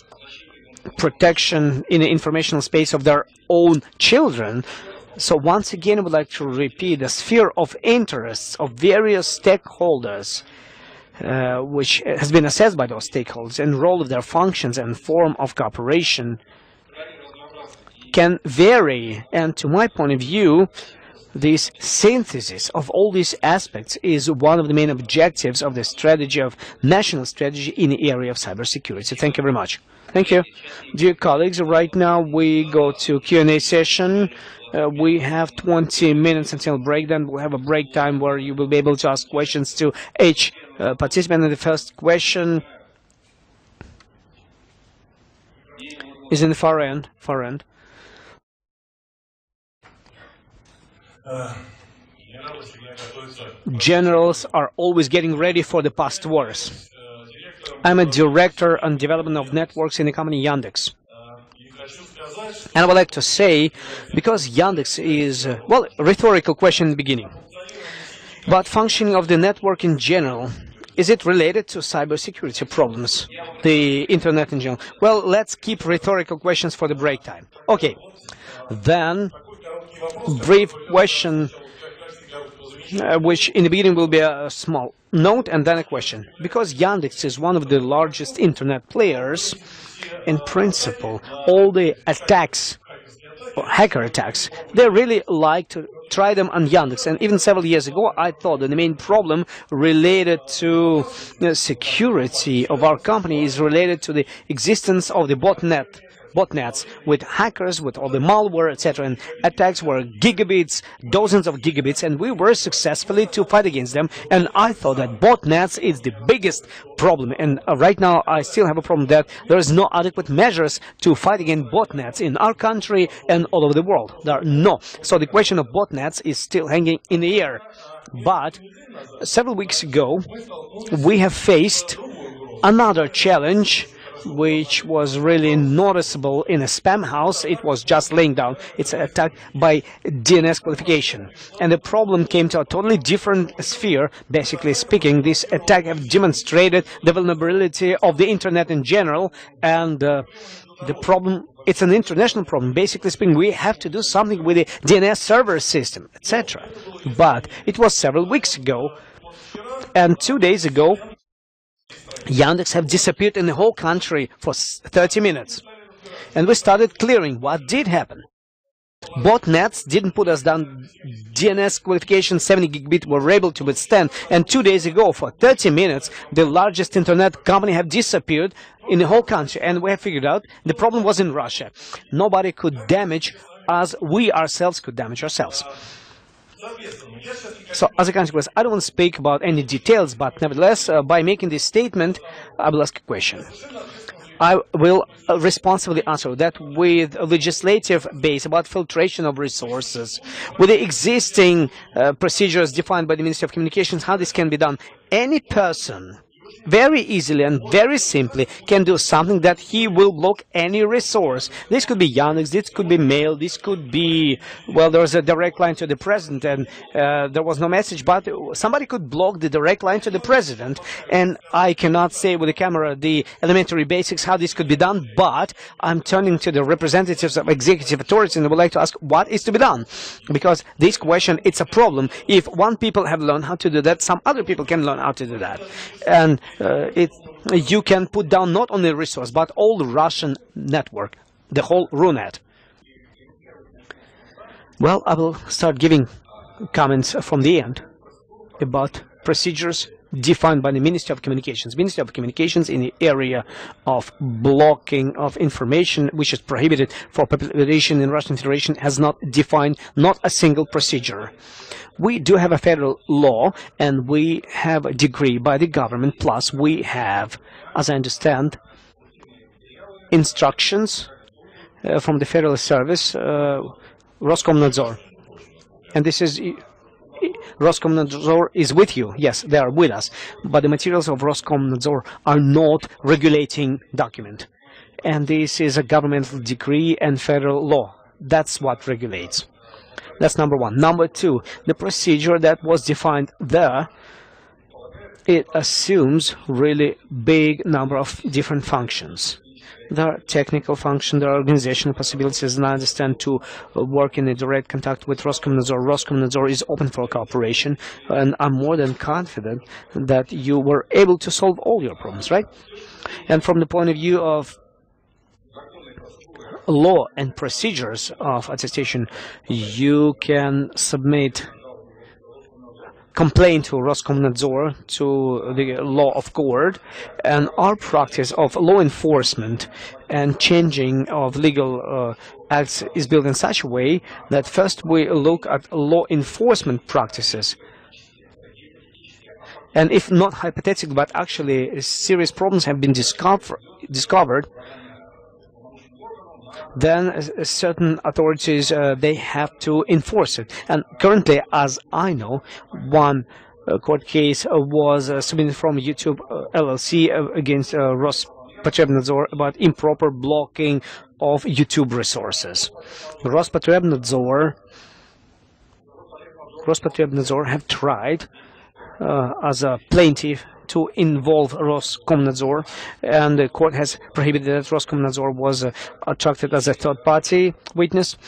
protection in the informational space of their own children. So once again, I would like to repeat the sphere of interests of various stakeholders, which has been assessed by those stakeholders, and role of their functions and form of cooperation can vary. And to my point of view, this synthesis of all these aspects is one of the main objectives of the strategy, of national strategy in the area of cybersecurity. Thank you very much. Thank you. Dear colleagues, right now we go to Q&A session. We have 20 minutes until break. Then we'll have a break time where you will be able to ask questions to each participant. And the first question is in the far end. Generals are always getting ready for the past wars. I'm a director on development of networks in the company Yandex. And I would like to say, because Yandex is, well, a rhetorical question in the beginning, but functioning of the network in general, is it related to cybersecurity problems, the internet in general? Well, let's keep rhetorical questions for the break time. Okay, then brief question, which in the beginning will be a small note and then a question. Because Yandex is one of the largest internet players, in principle, all the attacks, or hacker attacks, they really like to try them on Yandex. And even several years ago, I thought that the main problem related to the security of our company is related to the existence of the botnets with hackers, with all the malware, etc. And attacks were gigabits, dozens of gigabits, and we were successfully to fight against them. And I thought that botnets is the biggest problem. And right now, I still have a problem that there is no adequate measures to fight against botnets in our country and all over the world. There are no. So the question of botnets is still hanging in the air. But several weeks ago, we have faced another challenge, which was really noticeable in a spam house. It was just laying down. It's an attack by DNS qualification. And the problem came to a totally different sphere. Basically speaking, this attack have demonstrated the vulnerability of the internet in general. And the problem, it's an international problem. Basically speaking, we have to do something with the DNS server system, etc. But it was several weeks ago. And 2 days ago, Yandex have disappeared in the whole country for 30 minutes. And we started clearing what did happen. Botnets didn't put us down. DNS qualification 70 gigabit were able to withstand. And 2 days ago, for 30 minutes, the largest internet company have disappeared in the whole country. And we have figured out the problem was in Russia. Nobody could damage us. We ourselves could damage ourselves. So, as a consequence, I don't want to speak about any details, but nevertheless, by making this statement, I will ask a question. I will responsibly answer that with a legislative base about filtration of resources, with the existing procedures defined by the Ministry of Communications, how this can be done. Any person very easily and very simply can do something that he will block any resource. This could be Yandex, this could be mail, this could be, well, there was a direct line to the president and there was no message, but somebody could block the direct line to the president. And I cannot say with the camera the elementary basics how this could be done, but I'm turning to the representatives of executive authorities and I would like to ask what is to be done. Because this question, it's a problem. If one people have learned how to do that, some other people can learn how to do that. And you can put down not only resource, but all the Russian network, the whole RUNET. Well, I will start giving comments from the end about procedures defined by the Ministry of Communications. Ministry of Communications in the area of blocking of information, which is prohibited for publication in Russian Federation, has not defined not a single procedure. We do have a federal law, and we have a decree by the government, plus we have, as I understand, instructions from the Federal Service, Roskomnadzor. And this is Roskomnadzor is with you. Yes, they are with us. But the materials of Roskomnadzor are not regulating document. And this is a governmental decree and federal law. That's what regulates. That's number one. Number two, the procedure that was defined there, it assumes really big number of different functions. There are technical functions, there are organizational possibilities, and I understand to work in a direct contact with Roskomnadzor. Roskomnadzor is open for cooperation, and I'm more than confident that you were able to solve all your problems, right? And from the point of view of law and procedures of attestation, you can submit complaint to Roskomnadzor, to the law of court, and our practice of law enforcement and changing of legal acts is built in such a way that first we look at law enforcement practices. And if not hypothetical, but actually serious problems have been discovered, then certain authorities, they have to enforce it. And currently, as I know, one court case was submitted from YouTube LLC against Rospotrebnadzor about improper blocking of YouTube resources. Rospotrebnadzor have tried as a plaintiff to involve Roskomnadzor, and the court has prohibited that Roskomnadzor was attracted as a third-party witness,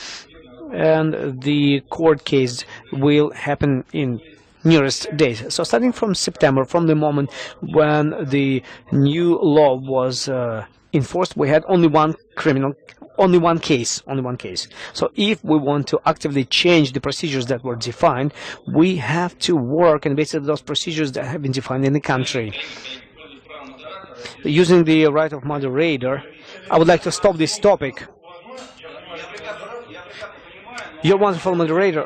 and the court case will happen in nearest days. So starting from September, from the moment when the new law was enforced, we had only one case. So if we want to actively change the procedures that were defined, we have to work and based on those procedures that have been defined in the country. Using the right of moderator, I would like to stop this topic. You're a wonderful moderator,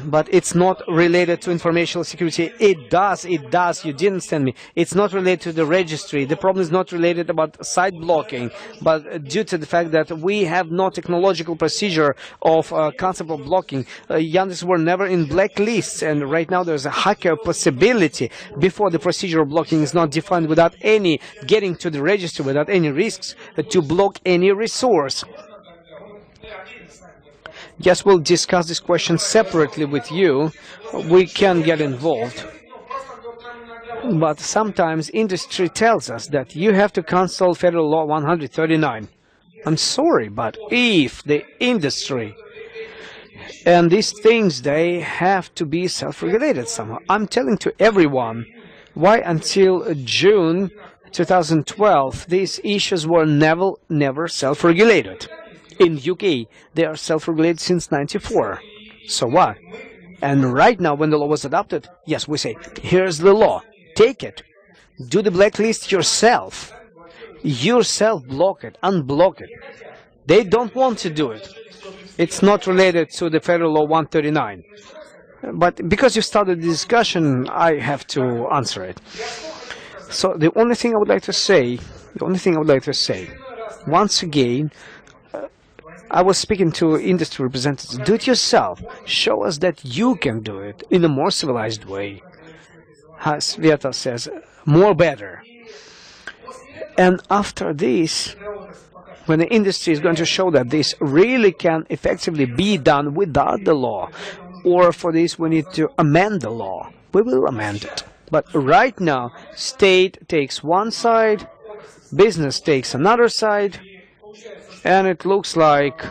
but it's not related to information security. It does. You didn't understand me. It's not related to the registry. The problem is not related about site blocking, but due to the fact that we have no technological procedure of concept of blocking. Yandex were never in blacklists, and right now there's a hacker possibility before the procedure of blocking is not defined without any getting to the registry, without any risks to block any resource. Yes, we'll discuss this question separately with you. We can get involved. But sometimes industry tells us that you have to consult Federal Law 139. I'm sorry, but if the industry and these things, they have to be self-regulated somehow. I'm telling to everyone, why until June 2012 these issues were never self-regulated? In UK, they are self-regulated since '94. So what? And right now, when the law was adopted, yes, we say, here's the law. Take it. Do the blacklist yourself. Yourself block it, unblock it. They don't want to do it. It's not related to the Federal Law 139. But because you started the discussion, I have to answer it. So the only thing I would like to say, once again, I was speaking to industry representatives. Do it yourself. Show us that you can do it in a more civilized way. As Sveta says, more better. And after this, when the industry is going to show that this really can effectively be done without the law, or for this we need to amend the law, we will amend it. But right now, state takes one side, business takes another side, and it looks like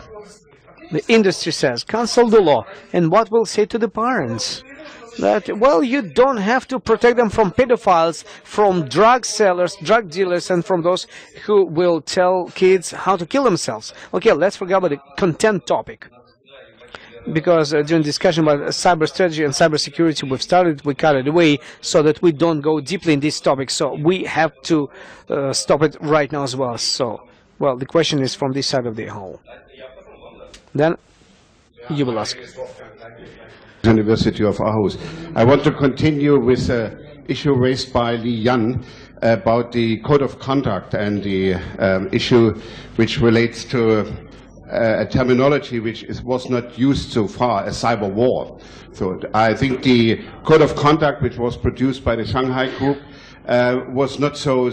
the industry says, cancel the law. And what we'll say to the parents? That, well, you don't have to protect them from pedophiles, from drug sellers, drug dealers, and from those who will tell kids how to kill themselves. Okay, let's forget about the content topic. Because during discussion about cyber strategy and cybersecurity, we cut it away so that we don't go deeply in this topic. So we have to stop it right now as well. So, well, the question is from this side of the hall. Then you will ask. University of Aarhus. I want to continue with an issue raised by Li Yan about the code of conduct and the issue which relates to a terminology which was not used so far as cyber war. So I think the code of conduct which was produced by the Shanghai group was not so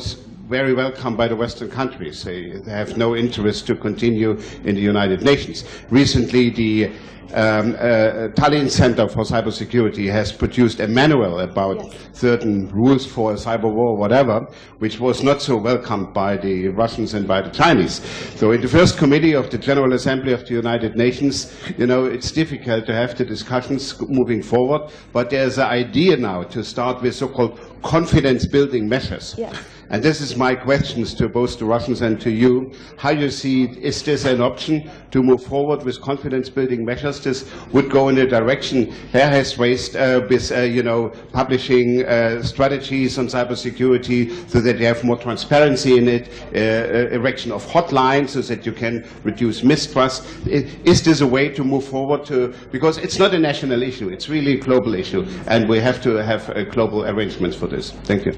very welcome by the Western countries. They have no interest to continue in the United Nations. Recently, the Tallinn Center for Cybersecurity has produced a manual about certain rules for cyber war, whatever, which was not so welcomed by the Russians and by the Chinese. So in the first committee of the General Assembly of the United Nations, you know, it's difficult to have the discussions moving forward, but there's an idea now to start with so-called confidence-building measures. Yes. And this is my questions to both the Russians and to you. How you see, is this an option to move forward with confidence-building measures? This would go in the direction Herr has raised with, you know, publishing strategies on cybersecurity so that you have more transparency in it, erection of hotlines so that you can reduce mistrust. Is this a way to move forward to, because it's not a national issue, it's really a global issue, and we have to have global arrangements for this. Thank you.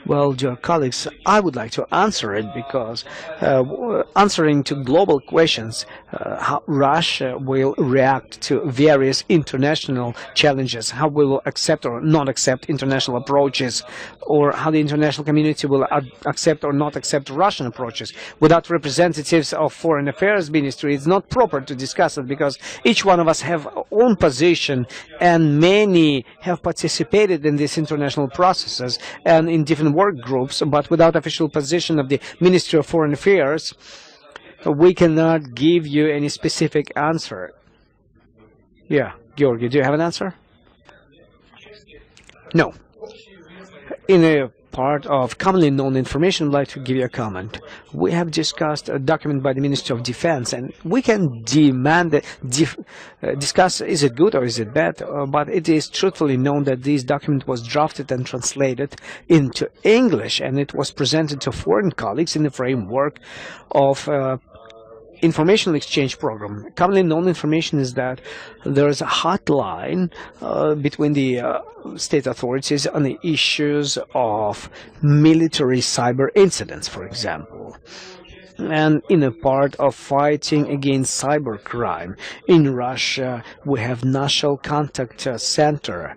Well, dear colleagues, I would like to answer it because answering to global questions, how Russia will react to various international challenges, how we will accept or not accept international approaches, or how the international community will accept or not accept Russian approaches. Without representatives of Foreign Affairs Ministry, it's not proper to discuss it because each one of us have our own position, and many have participated in these international processes and in different work groups, but without official position of the Ministry of Foreign Affairs, we cannot give you any specific answer. Yeah, Georgi, do you have an answer? No. In a part of commonly known information, I'd like to give you a comment. We have discussed a document by the Ministry of Defense, and we can demand discuss is it good or is it bad, but it is truthfully known that this document was drafted and translated into English, and it was presented to foreign colleagues in the framework of information exchange program. Commonly known information is that there is a hotline between the state authorities on the issues of military cyber incidents, for example. And in a part of fighting against cybercrime, in Russia we have National Contact Center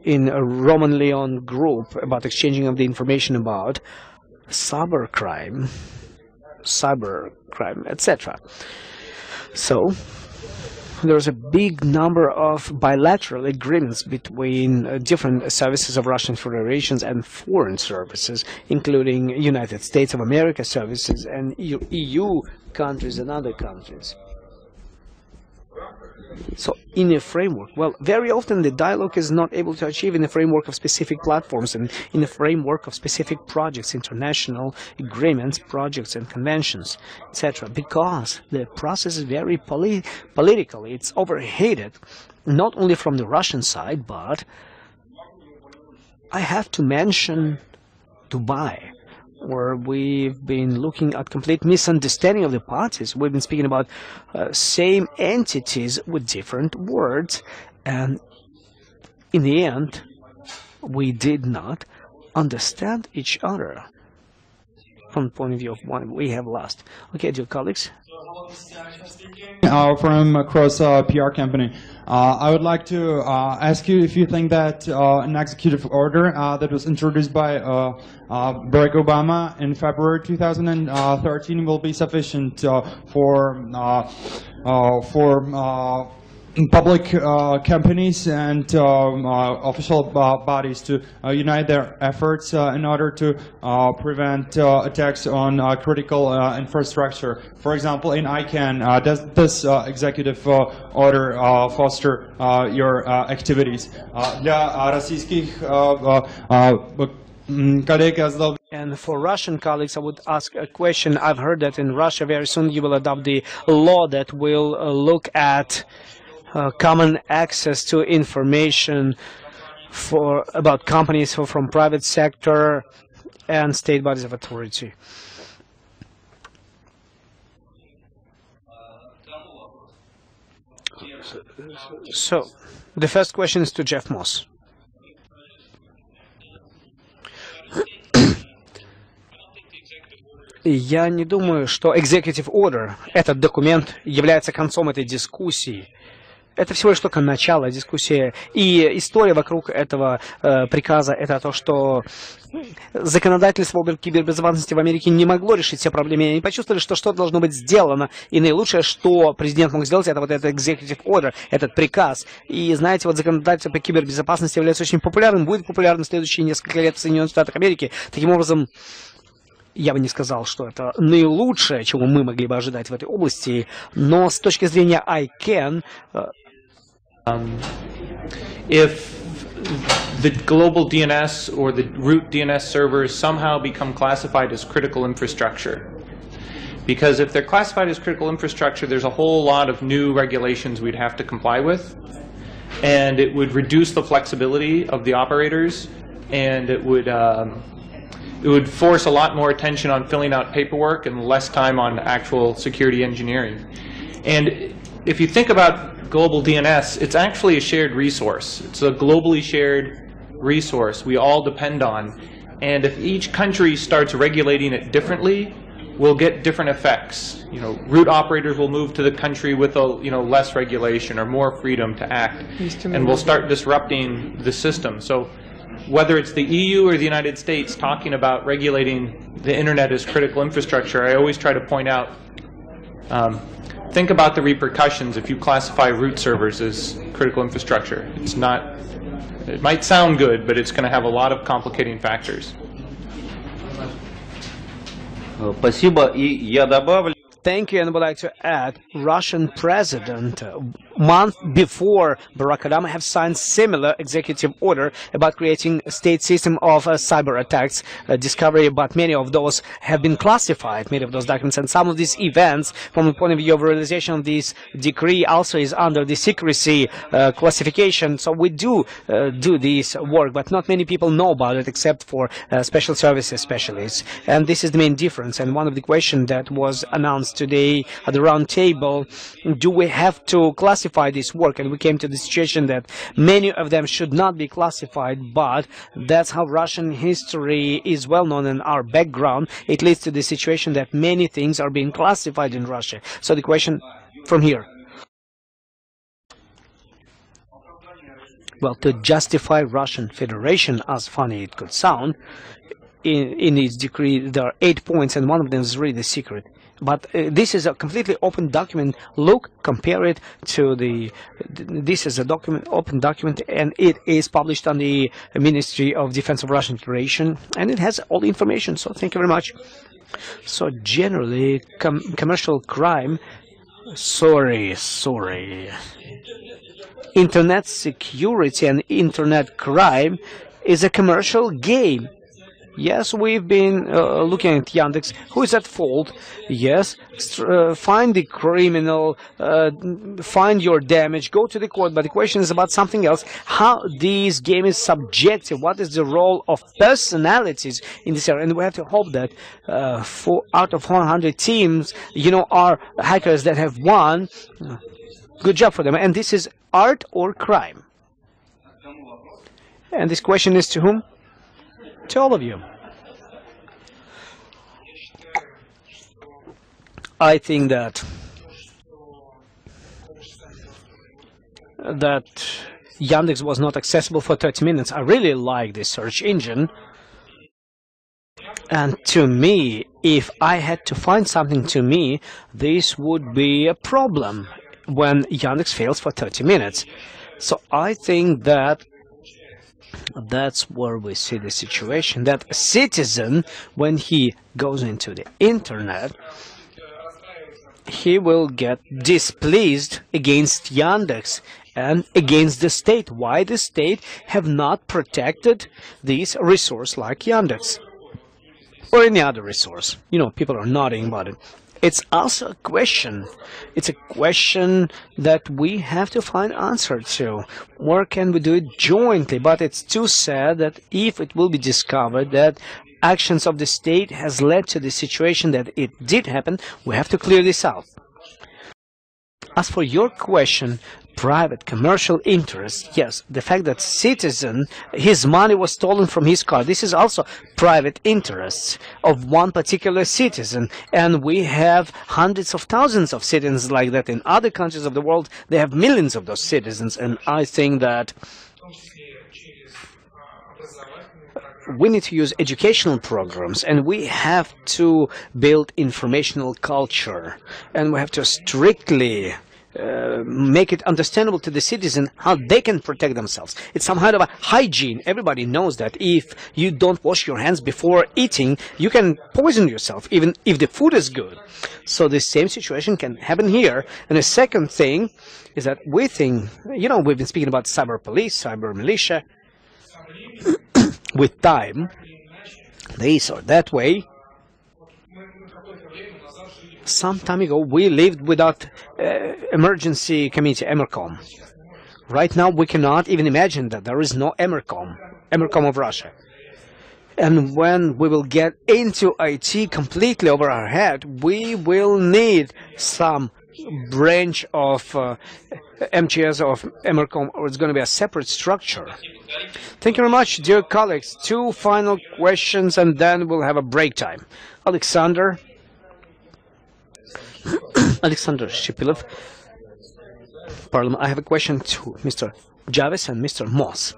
in a Roman Leon group about exchanging of the information about cybercrime, etc. So there's a big number of bilateral agreements between different services of Russian Federations and foreign services, including United States of America services and EU countries and other countries. So in a framework, well, very often the dialogue is not able to achieve in the framework of specific platforms and in the framework of specific projects, international agreements, projects and conventions, etc. Because the process is very political. It's overheated, not only from the Russian side, but I have to mention Dubai, where we've been looking at complete misunderstanding of the parties. We've been speaking about same entities with different words, and in the end, we did not understand each other from the point of view of what we have lost. Okay, dear colleagues. From across PR company. I would like to ask you if you think that an executive order that was introduced by Barack Obama in February 2013 will be sufficient for public companies and official bodies to unite their efforts in order to prevent attacks on critical infrastructure. For example, in ICANN, does this executive order foster your activities? Для российских коллег я задал. And for Russian colleagues, I would ask a question. I've heard that in Russia very soon you will adopt the law that will look at common access to information about companies from private sector and state bodies of authority. So, the first question is to Jeff Moss. Я не думаю, что Executive Order, этот документ, является концом этой дискуссии. Это всего лишь только начало дискуссии. И история вокруг этого приказа — это то, что законодательство об кибербезопасности в Америке не могло решить все проблемы. Они почувствовали, что что-то должно быть сделано. И наилучшее, что президент мог сделать, это вот этот Executive Order, этот приказ. И знаете, вот законодательство по кибербезопасности является очень популярным, будет популярным в следующие несколько лет в Соединенных Штатах Америки. Таким образом, я бы не сказал, что это наилучшее, чего мы могли бы ожидать в этой области, но с точки зрения ICANN, if the global DNS or the root DNS servers somehow become classified as critical infrastructure. Because if they're classified as critical infrastructure, there's a whole lot of new regulations we'd have to comply with, and it would reduce the flexibility of the operators, and it would force a lot more attention on filling out paperwork and less time on actual security engineering. And if you think about global DNS, it's actually a shared resource. It's a globally shared resource we all depend on. And if each country starts regulating it differently, we'll get different effects. You know, root operators will move to the country with less regulation or more freedom to act, and we'll start disrupting the system. So whether it's the EU or the United States talking about regulating the internet as critical infrastructure, I always try to point out, think about the repercussions if you classify root servers as critical infrastructure. It's not, it might sound good, but it's going to have a lot of complicating factors. Спасибо, и я добавлю. Thank you, and I would like to add, Russian president, a month before Barack Obama, have signed similar executive order about creating a state system of cyber attacks discovery, but many of those have been classified, many of those documents, and some of these events, from the point of view of realization of this decree, also is under the secrecy classification. So we do this work, but not many people know about it except for special services specialists. And this is the main difference. And one of the questions that was announced today at the round table, do we have to classify this work? And we came to the situation that many of them should not be classified, but that's how Russian history is well known in our background. It leads to the situation that many things are being classified in Russia. So the question from here. Well, to justify Russian Federation, as funny it could sound, in its decree there are 8 points, and one of them is really the secret. But this is a completely open document. Look, compare it to this is a document, open document, and it is published on the Ministry of Defense of Russian Federation, and it has all the information. So thank you very much. So generally, commercial crime, sorry. Internet security and internet crime is a commercial game. Yes, we've been looking at Yandex. Who is at fault? Yes, find the criminal, find your damage, go to the court. But the question is about something else. How this game is subjective? What is the role of personalities in this area? And we have to hope that 4 out of 100 teams, are hackers that have won. Good job for them. And this is art or crime? And this question is to whom? To all of you. I think that Yandex was not accessible for 30 minutes. I really like this search engine. And to me, if I had to find something to me, this would be a problem when Yandex fails for 30 minutes. So I think that that's where we see the situation, that a citizen, when he goes into the internet, he will get displeased against Yandex and against the state. Why the state have not protected this resource like Yandex or any other resource? People are nodding about it. It's also a question. It's a question that we have to find answer to. Or can we do it jointly? But it's too sad that if it will be discovered that actions of the state has led to the situation that it did happen, we have to clear this out. As for your question, private commercial interest, yes, the fact that citizen, his money was stolen from his car, this is also private interests of one particular citizen, and we have hundreds of thousands of citizens like that in other countries of the world. They have millions of those citizens, and I think that we need to use educational programs, and we have to build informational culture, and we have to strictly make it understandable to the citizen how they can protect themselves. It's some kind of a hygiene. Everybody knows that if you don't wash your hands before eating, you can poison yourself, even if the food is good. So the same situation can happen here. And the second thing is that we think, you know, we've been speaking about cyber police, cyber militia. With time, this or that way, some time ago, we lived without emergency committee, EMERCOM. Right now, we cannot even imagine that there is no EMERCOM of Russia. And when we will get into IT completely over our head, we will need some branch of MGS or EMERCOM, or it's going to be a separate structure. Thank you very much, dear colleagues. 2 final questions, and then we'll have a break time. Alexander Shipilov, Parliament. I have a question to Mr. Jarvis and Mr. Moss.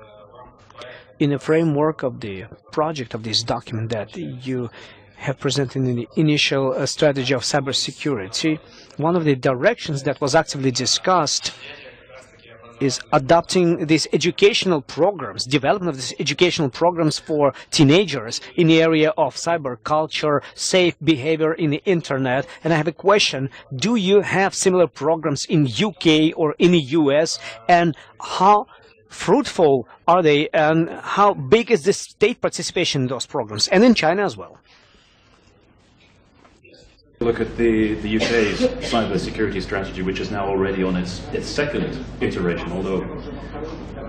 In the framework of the project of this document that you have presented in the initial strategy of cybersecurity, one of the directions that was actively discussed is adopting these educational programs, development of these educational programs for teenagers in the area of cyber culture, safe behavior in the internet. And I have a question: do you have similar programs in UK or in the US, and how fruitful are they, and how big is the state participation in those programs, and in China as well? Look at the UK's cybersecurity strategy, which is now already on its second iteration, although,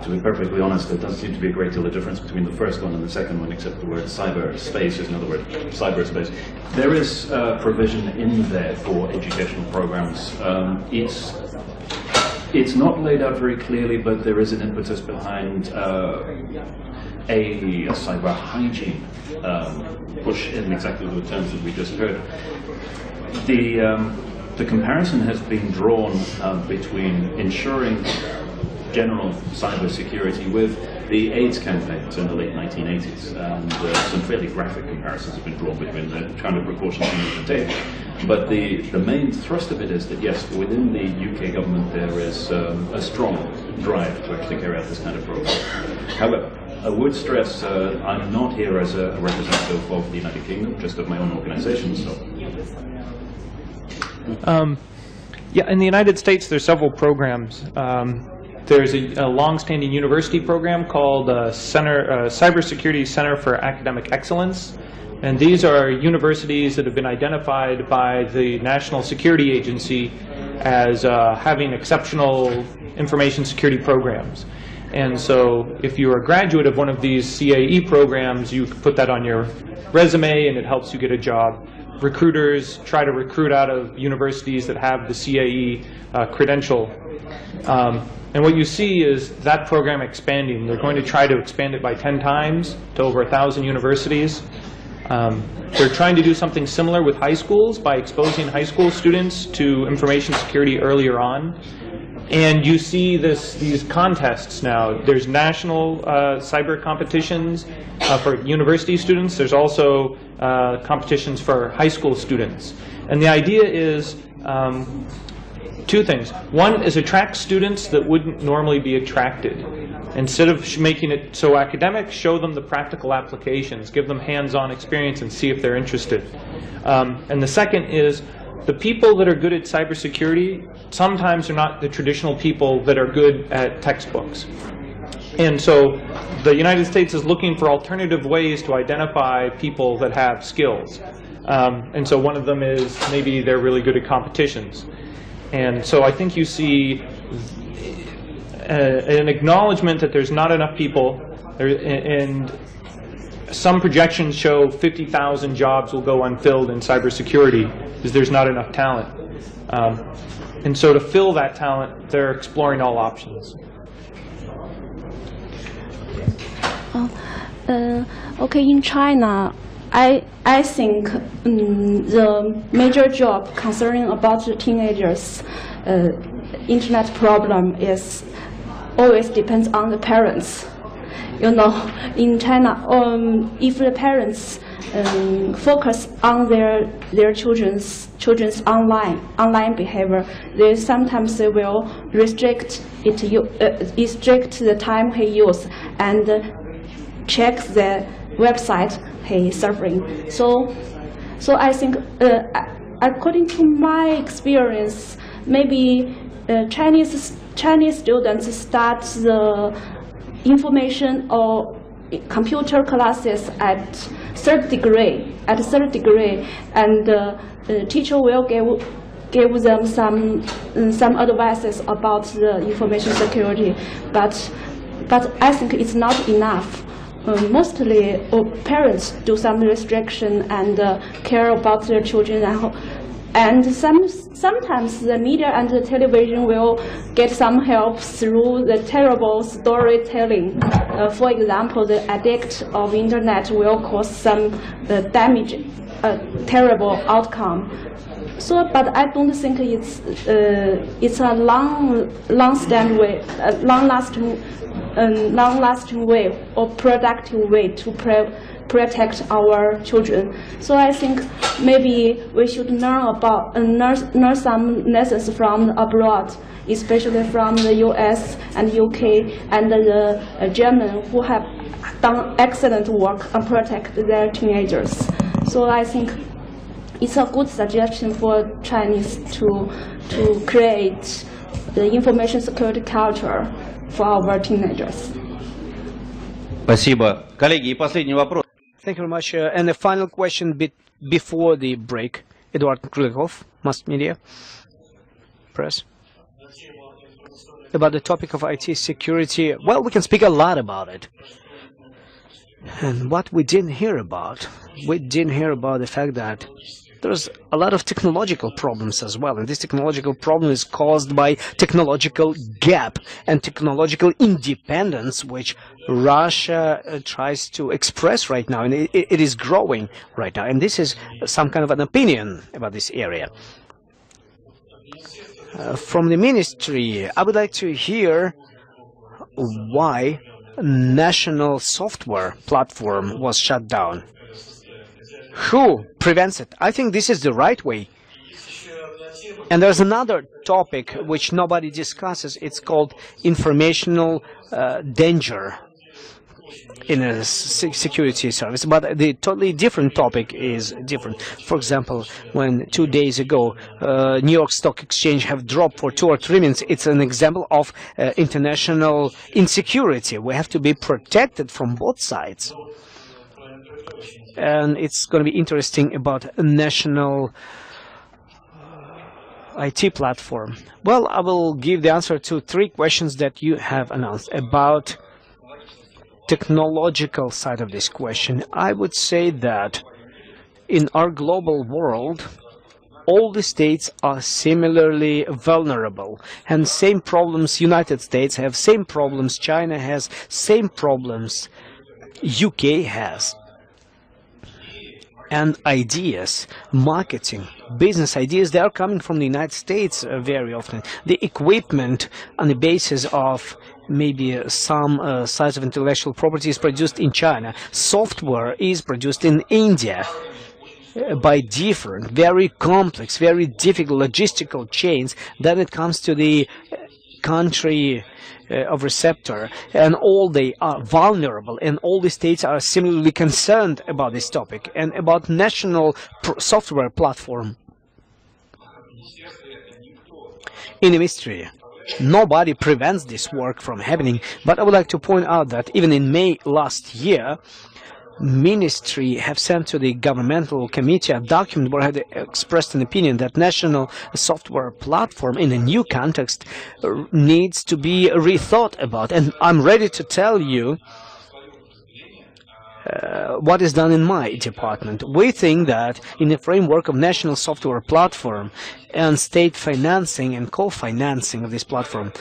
to be perfectly honest, there doesn't seem to be a great deal of difference between the first one and the second one, except the word cyberspace is another word, cyberspace. There is provision in there for educational programs. It's not laid out very clearly, but there is an impetus behind a cyber hygiene push in exactly the terms that we just heard. The comparison has been drawn between ensuring general cybersecurity with the AIDS campaigns in the late 1980s, and some fairly graphic comparisons have been drawn between the kind of precautions we need to take. But the main thrust of it is that, yes, within the UK government there is a strong drive to actually carry out this kind of program. However, I would stress I'm not here as a representative of the United Kingdom, just of my own organization. So. Yeah, in the United States, there's several programs. There's a long-standing university program called Cybersecurity Center for Academic Excellence, and these are universities that have been identified by the National Security Agency as having exceptional information security programs. And so if you're a graduate of one of these CAE programs, you can put that on your resume and it helps you get a job. Recruiters try to recruit out of universities that have the CAE credential. And what you see is that program expanding. They're going to try to expand it by 10 times to over 1,000 universities. They're trying to do something similar with high schools by exposing high school students to information security earlier on. And you see these contests now. There's national cyber competitions for university students. There's also competitions for high school students. And the idea is two things. One is attract students that wouldn't normally be attracted. Instead of making it so academic, show them the practical applications, give them hands-on experience and see if they're interested. And the second is the people that are good at cybersecurity sometimes are not the traditional people that are good at textbooks. And so the United States is looking for alternative ways to identify people that have skills. And so one of them is maybe they're really good at competitions. And so I think you see an acknowledgement that there's not enough people, and some projections show 50,000 jobs will go unfilled in cybersecurity because there's not enough talent. And so to fill that talent, they're exploring all options. Okay, in China, I think the major job concerning about the teenagers' internet problem is always depends on the parents. You know, in China, if the parents focus on their children's online behavior, they sometimes will restrict the time he use and check the website he is surfing. So I think, according to my experience, maybe Chinese students start the information or computer classes at third degree, and the teacher will give them some advices about the information security, but I think it's not enough. Mostly parents do some restriction and care about their children, and sometimes the media and the television will get some help through the terrible storytelling. For example, the addict of internet will cause some damage, terrible outcome. So, but I don't think it's a long-lasting way or productive way to protect our children. So I think maybe we should learn some lessons from abroad, especially from the US and UK and the German, who have done excellent work on protect their teenagers. So I think it's a good suggestion for Chinese to create the information security culture for our teenagers. Спасибо. Коллеги, и последний вопрос. Thank you very much. And the final question before the break. Eduard Krylikov, Mass Media Press. About the topic of IT security, well, we can speak a lot about it. And what we didn't hear about the fact that there's a lot of technological problems as well, and this technological problem is caused by technological gap and technological independence, which Russia tries to express right now, and it is growing right now. And this is some kind of an opinion about this area. From the ministry, I would like to hear why national software platform was shut down. Who prevents it? I think this is the right way. And there's another topic which nobody discusses. It's called informational danger in a security service. But the totally different topic is different. For example, when 2 days ago New York Stock Exchange have dropped for 2 or 3 minutes, it's an example of international insecurity. We have to be protected from both sides. And it's going to be interesting about a national IT platform. Well, I will give the answer to 3 questions that you have announced. About technological side of this question, I would say that in our global world, all the states are similarly vulnerable, and same problems United States have, same problems China has, same problems UK has. And ideas, marketing, business ideas, they are coming from the United States very often. The equipment on the basis of maybe some size of intellectual property is produced in China. Software is produced in India by different, very complex, very difficult logistical chains. Then it comes to the country of receptor, and all they are vulnerable, and all the states are similarly concerned about this topic. And about national software platform, in the ministry, nobody prevents this work from happening, but I would like to point out that even in May last year, ministry have sent to the governmental committee a document where they expressed an opinion that national software platform in a new context needs to be rethought about. And I'm ready to tell you what is done in my department. We think that in the framework of national software platform and state financing and co-financing of this platform,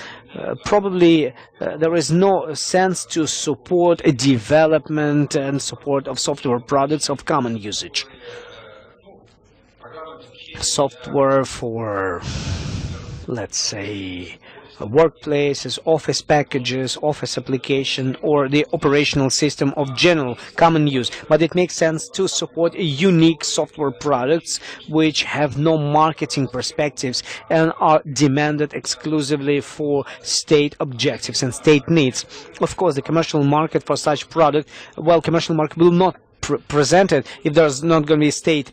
probably there is no sense to support a development and support of software products of common usage. Software for, let's say, workplaces, office packages, office application, or the operational system of general common use. But it makes sense to support unique software products which have no marketing perspectives and are demanded exclusively for state objectives and state needs. Of course, the commercial market for such product, well, commercial market will not present it if there's not going to be state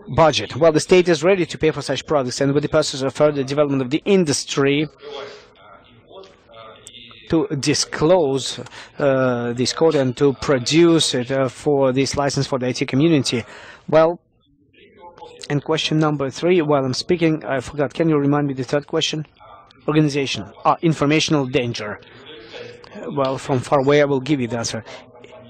budget. Well, the state is ready to pay for such products, and with the purpose of further development of the industry, to disclose this code and to produce it for this license for the IT community. Well, and question number 3, while I'm speaking, I forgot. Can you remind me the third question? Organization. Informational danger. Well, from far away, I will give you the answer.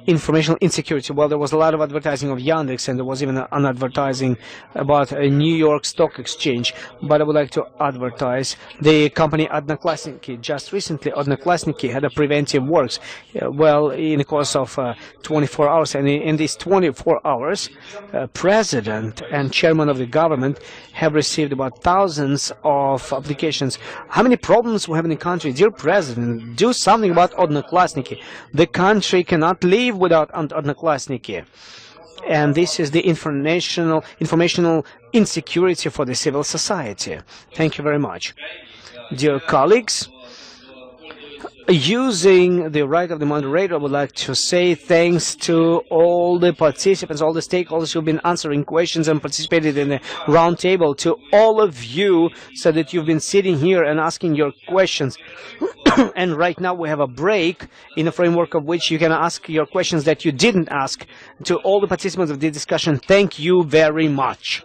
Informational insecurity. Well, there was a lot of advertising of Yandex, and there was even an advertising about a New York Stock Exchange. But I would like to advertise the company Odnoklassniki. Just recently, Odnoklassniki had a preventive works. Well, in the course of 24 hours, and in these 24 hours, president and chairman of the government have received about thousands of applications. How many problems we have in the country? Dear President, do something about Odnoklassniki. The country cannot live without Odnoklassniki. And this is the informational insecurity for the civil society. Thank you very much. Dear colleagues, using the right of the moderator, I would like to say thanks to all the participants, all the stakeholders who have been answering questions and participated in the round table, to all of you, so that you've been sitting here and asking your questions. And right now we have a break in the framework of which you can ask your questions that you didn't ask. To all the participants of this discussion, thank you very much.